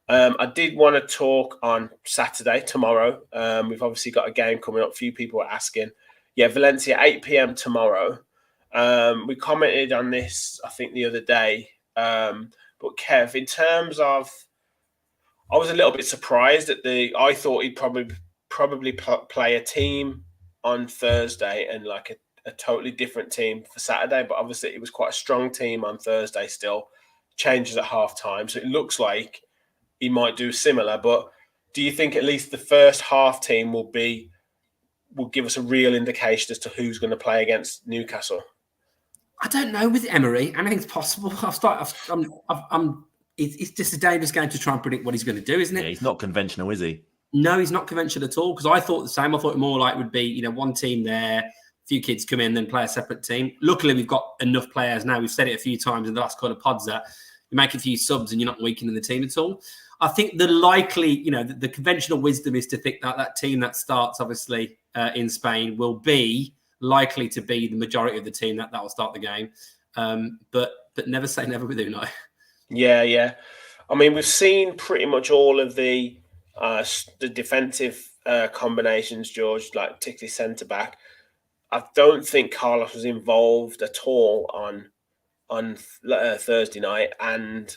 I did want to talk on Saturday, tomorrow. We've obviously got a game coming up. A few people are asking. Valencia 8 p.m. tomorrow. We commented on this, I think, the other day. But Kev, in terms of, I was a little bit surprised at I thought he'd probably play a team on Thursday and like a totally different team for Saturday. But obviously, it was quite a strong team on Thursday still. Changes at half time. So it looks like he might do similar. But do you think at least the first half team will give us a real indication as to who's going to play against Newcastle? I don't know with Emery. Anything's possible. It's just a dangerous game to try and predict what he's going to do, isn't it? Yeah, he's not conventional, is he? No, he's not conventional at all. Because I thought the same. I thought more like it would be, one team there, a few kids come in, then play a separate team. Luckily, we've got enough players now. We've said it a few times in the last couple of pods that you make a few subs and you're not weakening the team at all. I think the likely, the conventional wisdom is to think that team that starts, obviously, in Spain will be likely to be the majority of the team that will start the game. But never say never with Unai. Yeah. I mean, we've seen pretty much all of the defensive combinations, George, like particularly centre-back. I don't think Carlos was involved at all on Thursday night, and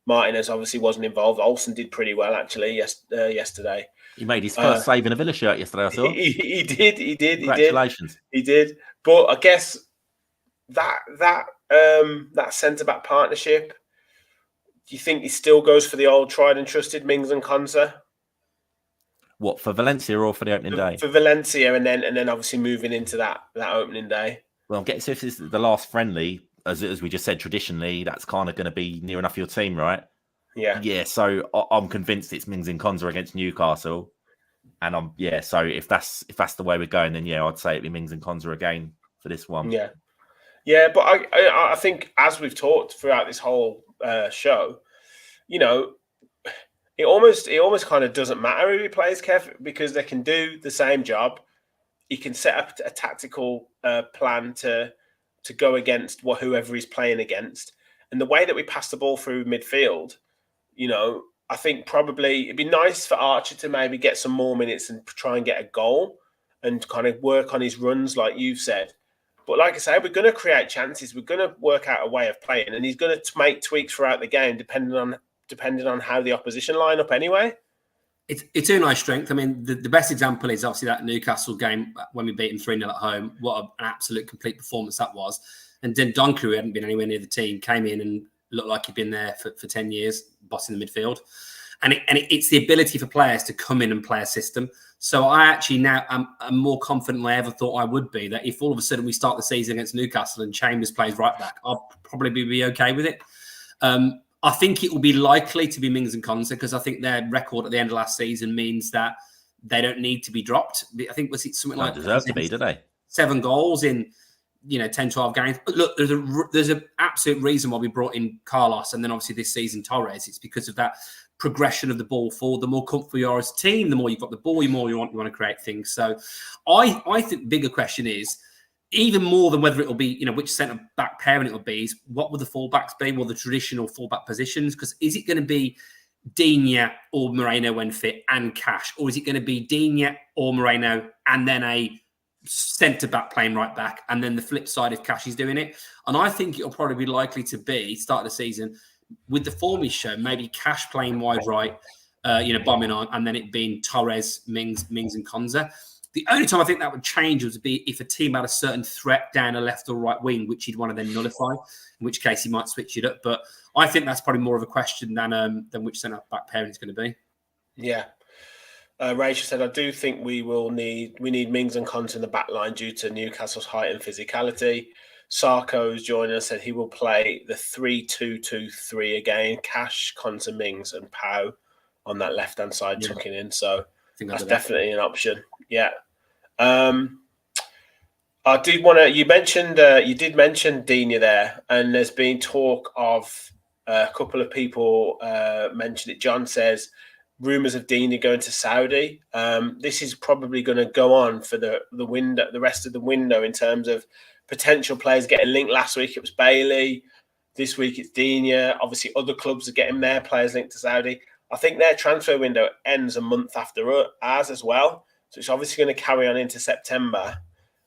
Martinez obviously wasn't involved. Olsen did pretty well, actually, yesterday. He made his first save in a Villa shirt yesterday, I saw. He did. Congratulations. He did. But I guess that centre-back partnership, do you think he still goes for the old tried and trusted Mings and Konsa? What, for Valencia or for the opening day? For Valencia, and then obviously moving into that opening day. Well, I'm getting, so if this is the last friendly, as we just said, traditionally, that's kind of going to be near enough your team, right? Yeah. So I'm convinced it's Mings and Konsa against Newcastle, and so if that's the way we're going, then I'd say it'd be Mings and Konsa again for this one. Yeah. But I think as we've talked throughout this whole show, it almost kind of doesn't matter who he plays, Kev, because they can do the same job. He can set up a tactical plan to go against whoever he's playing against, and the way that we pass the ball through midfield. I think probably it'd be nice for Archer to maybe get some more minutes and try and get a goal and kind of work on his runs, like you've said. But like I say, we're going to create chances. We're going to work out a way of playing, and he's going to make tweaks throughout the game, depending on how the opposition line up anyway. It's Unai's strength. I mean, the best example is obviously that Newcastle game when we beat him 3-0 at home. What an absolute complete performance that was. And then Donku, who hadn't been anywhere near the team, came in and looked like he'd been there for 10 years, bossing the midfield. And it's the ability for players to come in and play a system. So I actually now am more confident than I ever thought I would be, that if all of a sudden we start the season against Newcastle and Chambers plays right back, I'll probably be okay with it. I think it will be likely to be Mings and Konsa, because I think their record at the end of last season means that they don't need to be dropped. I think was it something like deserve to be, do they? 7 goals in 10, 12 games. But look, there's an absolute reason why we brought in Carlos and then obviously this season Torres. It's because of that progression of the ball forward. The more comfortable you are as a team, the more you've got the ball, the more you want to create things. So I think the bigger question is, even more than whether it'll be, which centre-back pairing it'll be, is what will the fullbacks be? Will the traditional fullback positions? Because is it going to be Digne or Moreno when fit and Cash? Or is it going to be Digne or Moreno and then a centre-back playing right back, and then the flip side if Cash is doing it? And I think it'll probably be likely to be, start of the season, with the form he's shown, maybe Cash playing wide right, bombing on, and then it being Torres, Mings and Konsa. The only time I think that would change would be if a team had a certain threat down a left or right wing, which he'd want to then nullify, in which case he might switch it up. But I think that's probably more of a question than which centre-back pairing it's going to be. Yeah. Rachel said, I do think we need Mings and Konsa in the back line due to Newcastle's height and physicality. Sarko's joining us, said he will play the 3-2-2-3 again. Cash, Konsa, Mings and Pau on that left-hand side tucking in. So that's definitely an option. Yeah. I did want to. You did mention Digne there, and there's been talk of a couple of people mentioned it. John says rumors of Digne going to Saudi. This is probably going to go on for the window, the rest of the window, in terms of potential players getting linked. Last week it was Bailey. This week it's Digne. Obviously, other clubs are getting their players linked to Saudi. I think their transfer window ends a month after ours as well. So it's obviously going to carry on into September.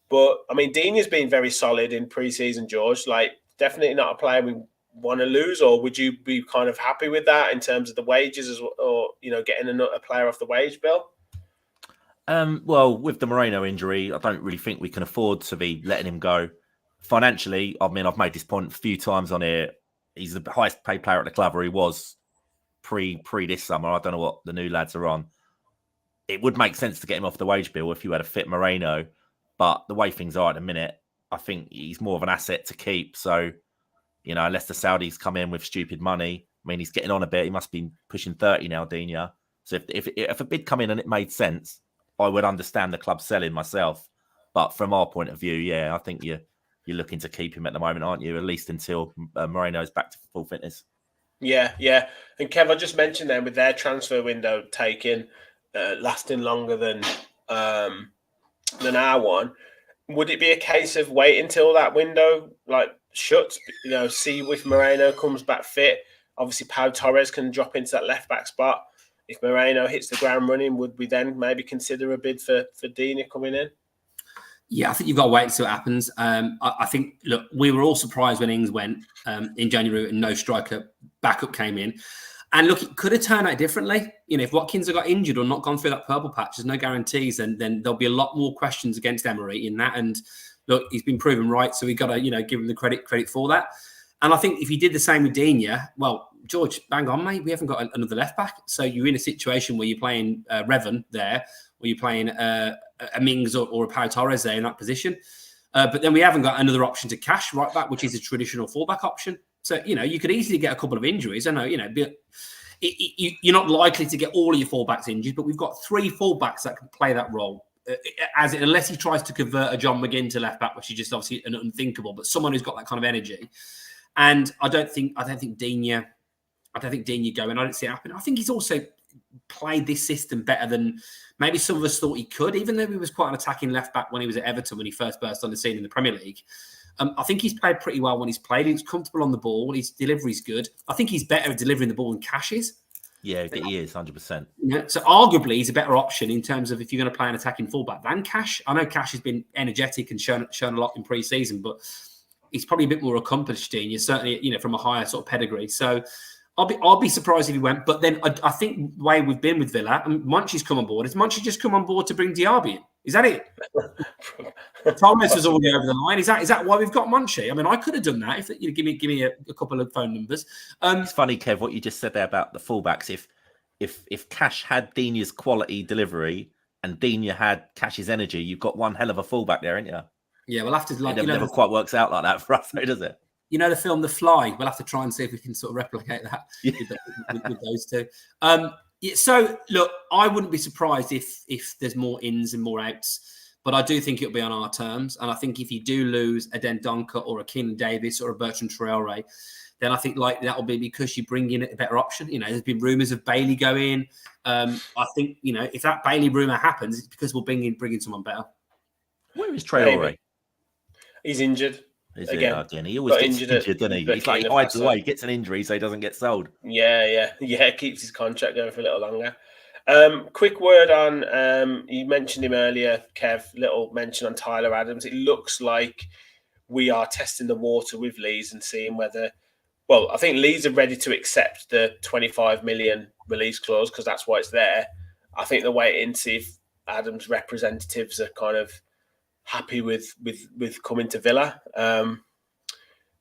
But, I mean, Dini's been very solid in pre-season, George. Like, definitely not a player we want to lose, or would you be kind of happy with that in terms of the wages or, getting a player off the wage bill? Well, with the Moreno injury, I don't really think we can afford to be letting him go. Financially, I mean, I've made this point a few times on here. He's the highest paid player at the club, or he was pre this summer. I don't know what the new lads are on. It would make sense to get him off the wage bill if you had a fit Moreno, but the way things are at the minute, I think he's more of an asset to keep. So, unless the Saudis come in with stupid money, I mean, he's getting on a bit. He must be pushing 30 now, Digne. So if a bid come in and it made sense, I would understand the club selling myself. But from our point of view, yeah, I think you're looking to keep him at the moment, aren't you? At least until Moreno's back to full fitness. Yeah. And Kev, I just mentioned then with their transfer window lasting longer than our one, would it be a case of wait until that window shuts? See if Moreno comes back fit. Obviously, Pau Torres can drop into that left back spot. If Moreno hits the ground running, would we then maybe consider a bid for Digne coming in? Yeah, I think you've got to wait and see what happens. I think, look, we were all surprised when Ings went in January and no striker backup came in. And look, it could have turned out differently. If Watkins had got injured or not gone through that purple patch, there's no guarantees. And then there'll be a lot more questions against Emery in that. And look, he's been proven right. So we've got to, give him the credit for that. And I think if he did the same with Digne, well, George, bang on, mate. We haven't got another left back. So you're in a situation where you're playing Revan there, or you're playing a Mings or a Pau Torres there in that position. But then we haven't got another option to cash right back, which is a traditional fullback option. So, you could easily get a couple of injuries. I know, you're not likely to get all of your fullbacks injured, but we've got 3 fullbacks that can play that role. Unless he tries to convert a John McGinn to left back, which is just obviously an unthinkable, but someone who's got that kind of energy. And I don't think Digne going. I don't see it happening. I think he's also played this system better than maybe some of us thought he could, even though he was quite an attacking left back when he was at Everton when he first burst on the scene in the Premier League. I think he's played pretty well when he's played. He's comfortable on the ball. His delivery's good. I think he's better at delivering the ball than Cash is. Yeah, he is, 100%. So arguably, he's a better option in terms of if you're going to play an attacking fullback than Cash. I know Cash has been energetic and shown a lot in pre-season, but he's probably a bit more accomplished in you, certainly, from a higher sort of pedigree. So I'll be surprised if he went. But then I think the way we've been with Villa, and Munchie's come on board. Has Munchie just come on board to bring Diaby in? Is that it? Thomas was already over the line. Is that why we've got Munchie? I mean, I could have done that if give me a couple of phone numbers. It's funny, Kev, what you just said there about the fullbacks. If Cash had Digne's quality delivery and Digne had Cash's energy, you've got one hell of a fullback there, ain't you? Yeah, we'll have to it never quite works out like that for us, though, does it? The film The Fly. We'll have to try and see if we can sort of replicate that with those two. So, look, I wouldn't be surprised if there's more ins and more outs, but I do think it'll be on our terms. And I think if you do lose a Dendoncker or a Keenan Davis or a Bertrand Traore, then I think that will be because you bring in a better option. There's been rumours of Bailey going. I think, if that Bailey rumour happens, it's because we'll bring in someone better. Where is Traore? He's injured. Again, he always gets injured, doesn't he? He's like he hides away, gets an injury, so he doesn't get sold. Yeah. Keeps his contract going for a little longer. Quick word on you mentioned him earlier, Kev. Little mention on Tyler Adams. It looks like we are testing the water with Leeds and seeing whether. Well, I think Leeds are ready to accept the 25 million release clause because that's why it's there. I think they're waiting to see if Adams' representatives are kind of happy with coming to Villa.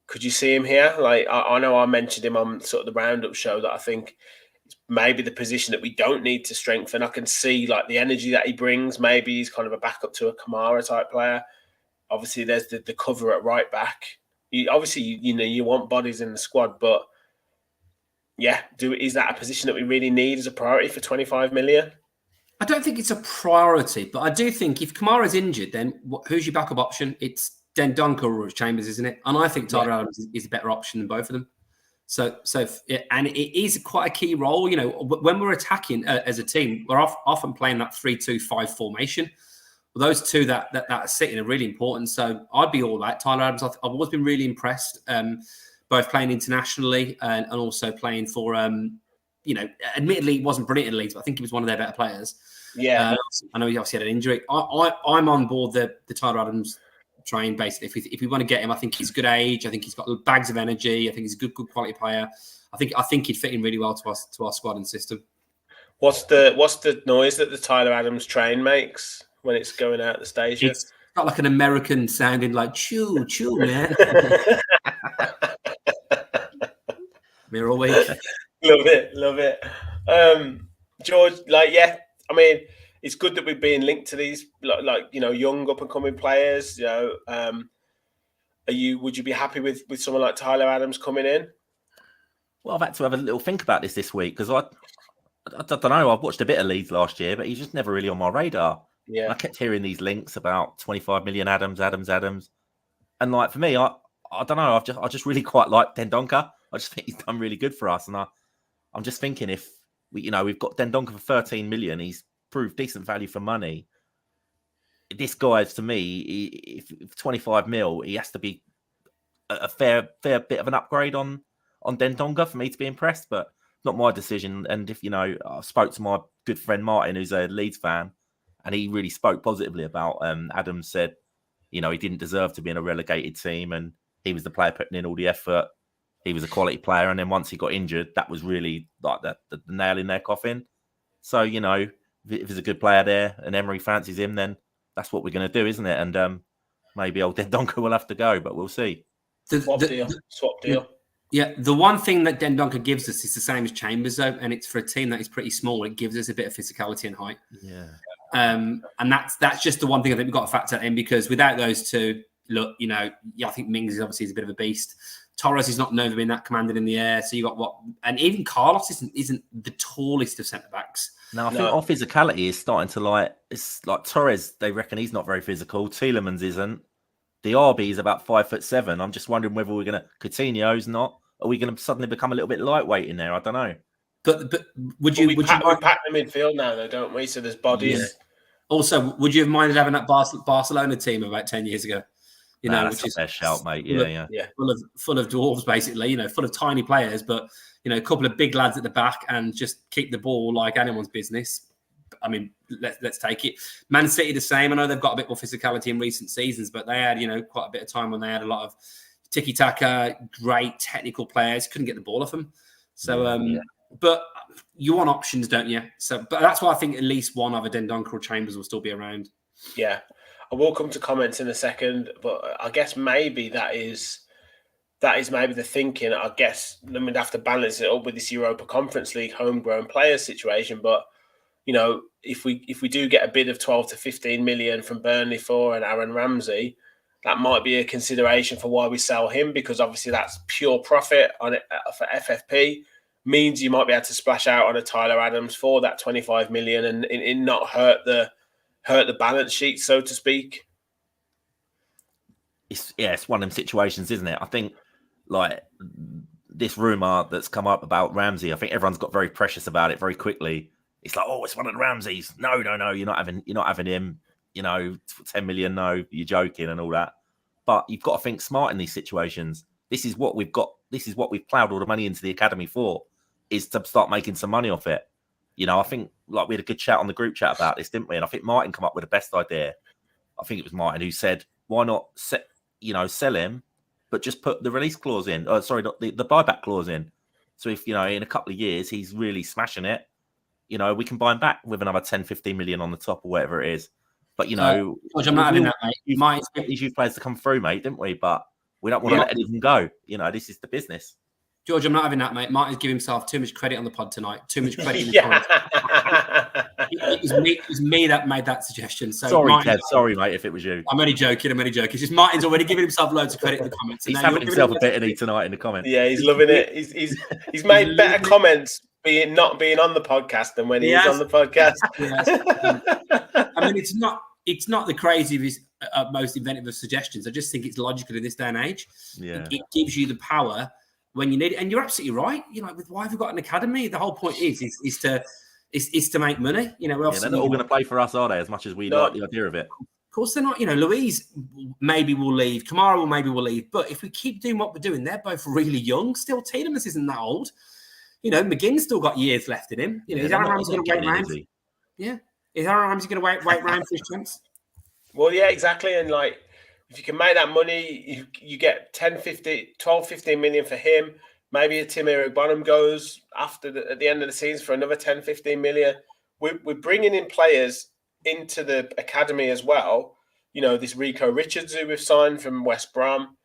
Could you see him here? I know I mentioned him on sort of the roundup show that I think it's maybe the position that we don't need to strengthen. I can see the energy that he brings. Maybe he's kind of a backup to a Kamara type player. Obviously, there's the cover at right back. You want bodies in the squad, but yeah, is that a position that we really need as a priority for 25 million? I don't think it's a priority, but I do think if Kamara's injured, then who's your backup option? It's Dendoncker or Chambers, isn't it? And I think Tyler Adams is a better option than both of them. So, and it is quite a key role. When we're attacking as a team, we're often playing that 3-2-5 formation. Well, those two that are sitting are really important. So I'd be all that. Tyler Adams, I've always been really impressed, both playing internationally and also playing for, admittedly, he wasn't brilliant in Leeds, but I think he was one of their better players. Yeah. I know he obviously had an injury. I'm on board the Tyler Adams train, basically. If we want to get him, I think he's good age. I think he's got bags of energy. I think he's a good quality player. I think he'd fit in really well to our squad and system. What's the noise that the Tyler Adams train makes when it's going out the station? It's got like an American sounding like chew, man. Mirror week. Love it. George, I mean, it's good that we're being linked to these young up and coming players. Would you be happy with someone like Tyler Adams coming in? Well, I've had to have a little think about this week because I don't know. I've watched a bit of Leeds last year, but he's just never really on my radar. Yeah, and I kept hearing these links about 25 million Adams, and like for me, I don't know. I just really quite like Dendoncker. I just think he's done really good for us, and I'm just thinking if we've got Dendoncker for 13 million, he's proved decent value for money. This guy, to me, if 25 mil, he has to be a fair bit of an upgrade on Dendoncker for me to be impressed, but not my decision. And if I spoke to my good friend Martin, who's a Leeds fan, and he really spoke positively about Adams. Said, he didn't deserve to be in a relegated team, and he was the player putting in all the effort. He was a quality player, and then once he got injured, that was really like the nail in their coffin. So if there's a good player there and Emery fancies him, then that's what we're going to do, isn't it? And maybe old Dendoncker will have to go, but we'll see. Swap deal. Yeah, the one thing that Dendoncker gives us is the same as Chambers, though, and it's for a team that is pretty small. It gives us a bit of physicality and height. Yeah. And that's just the one thing I think we've got to factor in, because without those two, look, I think Mings is obviously a bit of a beast. Torres is not known to be that commanding in the air. So you got and even Carlos isn't the tallest of centre backs. Now I think our physicality is starting to it's like Torres. They reckon he's not very physical. Tielemans isn't. Diaby is about 5'7". I'm just wondering whether we're going to. Coutinho's not. Are we going to suddenly become a little bit lightweight in there? I don't know. But would you? We pack the midfield now, though, don't we? So there's bodies. Yeah. Also, would you have minded having that Barcelona team about 10 years ago? That's a fair shout, mate. Yeah. Full of dwarves, basically. Full of tiny players, but a couple of big lads at the back, and just keep the ball like anyone's business. I mean, let's take it. Man City the same. I know they've got a bit more physicality in recent seasons, but they had quite a bit of time when they had a lot of tiki taka, great technical players. Couldn't get the ball off them. So, but you want options, don't you? So, but that's why I think at least one of a Dendoncker or Chambers will still be around. Yeah. I will come to comments in a second, but I guess maybe that is maybe the thinking. I guess then we'd have to balance it up with this Europa Conference League homegrown players situation. But if we do get a bid of 12 to 15 million from Burnley for and Aaron Ramsey, that might be a consideration for why we sell him, because obviously that's pure profit on it for FFP. Means you might be able to splash out on a Tyler Adams for that 25 million and not hurt the balance sheet, so to speak. It's one of them situations, isn't it? I think like this rumor that's come up about Ramsey, I think everyone's got very precious about it very quickly. It's like, it's one of the Ramseys. No, you're not having him. 10 million. No, you're joking and all that. But you've got to think smart in these situations. This is what we've got. This is what we've ploughed all the money into the academy for, is to start making some money off it. I think like we had a good chat on the group chat about this, didn't we? And I think Martin come up with the best idea. I think it was Martin who said, why not sell him, but just put the release clause in. The buyback clause in. So if, in a couple of years, he's really smashing it, we can buy him back with another 10, 15 million on the top or whatever it is. But, George, I'm not having that, mate. We expect these youth players to come through, mate, didn't we? But we don't want to let any of them go. This is the business. George, I'm not having that, mate. Martin's giving himself too much credit on the pod tonight. Too much credit in the comments. It was me that made that suggestion. So sorry, Martin, Kev. Sorry, mate, if it was you. I'm only joking. It's just Martin's already giving himself loads of credit in the comments. He's having himself a bit of it tonight in the comments. Yeah, he's loving it. He's made better comments not being on the podcast than when he is on the podcast. I mean, it's not the craziest, most inventive of suggestions. I just think it's logical in this day and age. Yeah. It gives you the power when you need it. And you're absolutely right. With why have we got an academy? The whole point is to make money. They're not all going to play for us, are they? As much as we like the idea of it. Of course they're not. Louise maybe will leave. Kamara maybe will leave. But if we keep doing what we're doing, they're both really young. Still, Tielemans isn't that old. McGinn's still got years left in him. He's going to wait around. Yeah. Is Aaron Ramsey going to wait round for his chance? Well, yeah, exactly. And like, if you can make that money, you get 10, 50, 12, 15 million for him. Maybe a Tim Bonham goes at the end of the season for another 10, 15 million. We're bringing in players into the academy as well. You know, this Rico Richards who we've signed from West Brom.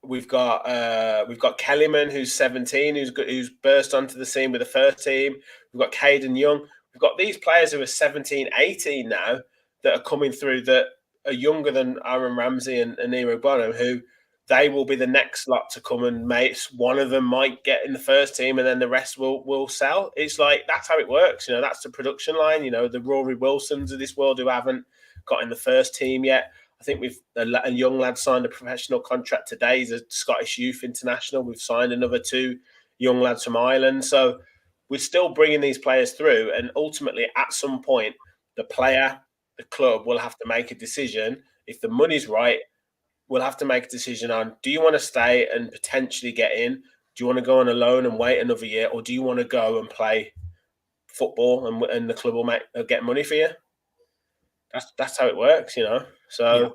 We've got Kellyman, who's 17, who's burst onto the scene with the first team. We've got Caden Young. We've got these players who are 17, 18 now that are coming through that are younger than Aaron Ramsey and Nero Bonham, who they will be the next lot to come and mates. One of them might get in the first team and then the rest will sell. It's like, that's how it works. You know, that's the production line. You know, the Rory Wilsons of this world who haven't got in the first team yet. I think a young lad signed a professional contract today. He's a Scottish youth international. We've signed another 2 young lads from Ireland. So we're still bringing these players through. And ultimately, at some point, the club will have to make a decision. If the money's right, we'll have to make a decision on, do you want to stay and potentially get in? Do you want to go on a loan and wait another year? Or do you want to go and play football and the club will get money for you? That's how it works, you know? So yeah.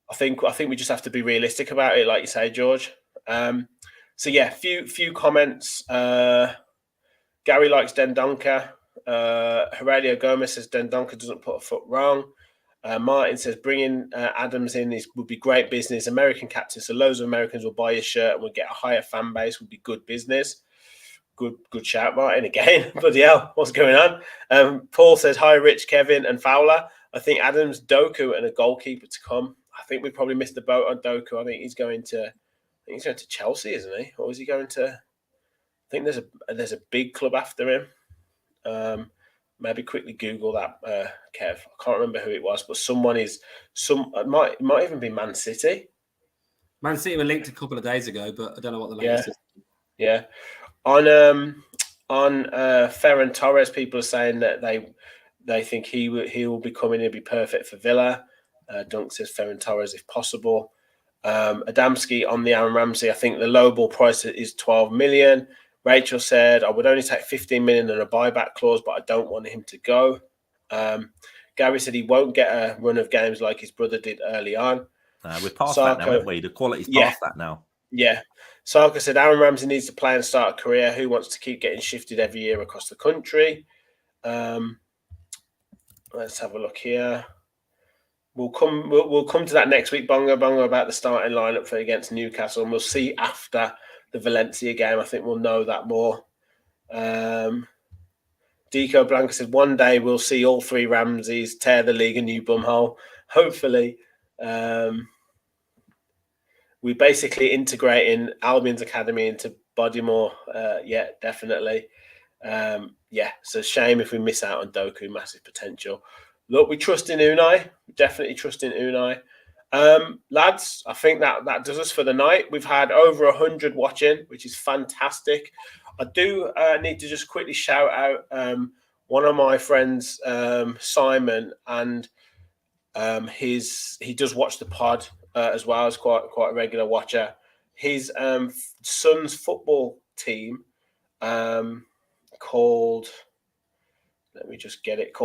I think we just have to be realistic about it, like you say, George. So yeah, few comments. Gary likes Dendoncker. Heredia Gomez says Dendoncker doesn't put a foot wrong. Martin says bringing Adams in would be great business. American captain, so loads of Americans will buy his shirt and we'll get a higher fan base. Would be good business. Good shout, Martin. Again, bloody hell, what's going on? Paul says hi, Rich, Kevin, and Fowler. I think Adams, Doku, and a goalkeeper to come. I think we probably missed the boat on Doku. I think he's going to Chelsea, isn't he? Or is he going to? I think there's a big club after him. Maybe quickly Google that, Kev. I can't remember who it was, but it might even be Man City. Man City were linked a couple of days ago, but I don't know what the latest is. Yeah. On Ferran Torres, people are saying that they think he will be coming. He'll be perfect for Villa. Dunk says Ferran Torres if possible. Adamski on the Aaron Ramsey. I think the low ball price is 12 million. Rachel said, I would only take 15 million and a buyback clause, but I don't want him to go. Gary said he won't get a run of games like his brother did early on. We're past that now, haven't we? The quality's past that now. Yeah. Sarka said Aaron Ramsey needs to play and start a career. Who wants to keep getting shifted every year across the country? Let's have a look here. We'll come to that next week, Bongo, about the starting lineup for against Newcastle, and we'll see after the Valencia game. I think we'll know that more. Deco Blanca said one day we'll see all 3 Ramseys tear the league a new bumhole. Hopefully. We're basically integrating Albion's academy into Bodymore. Yeah, definitely. Yeah, it's a shame if we miss out on Doku. Massive potential. Look, we trust in Unai. Definitely trust in Unai. Lads, I think that does us for the night. We've had over 100 watching, which is fantastic. I do need to just quickly shout out one of my friends, Simon, and he does watch the pod as well as quite a regular watcher. His son's football team called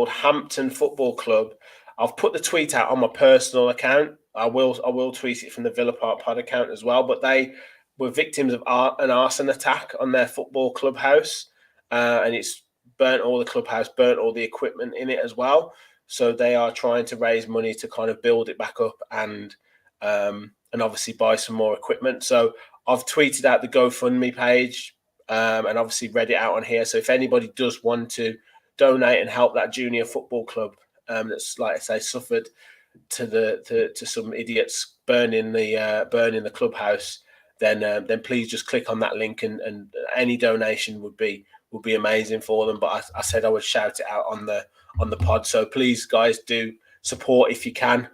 Hampton Football Club. I've put the tweet out on my personal account. I will tweet it from the Villa Park pod account as well. But they were victims of an arson attack on their football clubhouse, and it's burnt all the clubhouse, burnt all the equipment in it as well. So they are trying to raise money to kind of build it back up and obviously buy some more equipment. So I've tweeted out the GoFundMe page and obviously read it out on here. So if anybody does want to donate and help that junior football club that's, like I say, suffered to some idiots burning the clubhouse, then please just click on that link and any donation would be amazing for them. But I said I would shout it out on the pod, so please guys do support if you can.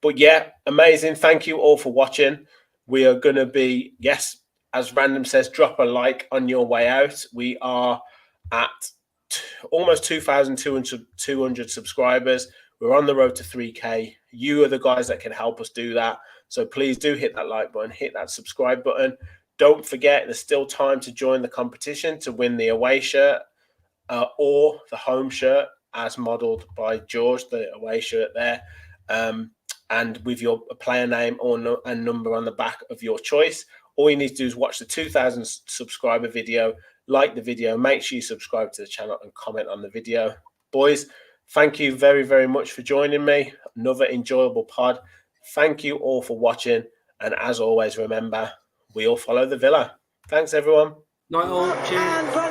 But yeah, amazing. Thank you all for watching. We are going to be, yes, as Random says, drop a like on your way out. We are at almost 2,200 subscribers. We're on the road to 3K. You are the guys that can help us do that. So please do hit that like button, hit that subscribe button. Don't forget, there's still time to join the competition to win the away shirt or the home shirt. as modelled by George, the away shirt there, and with your player name or and number on the back of your choice. All you need to do is watch the 2,000 subscriber video, like the video, make sure you subscribe to the channel and comment on the video. Boys, thank you very, very much for joining me. Another enjoyable pod. Thank you all for watching. And as always, remember, we all follow the Villa. Thanks, everyone. Night all. Cheers.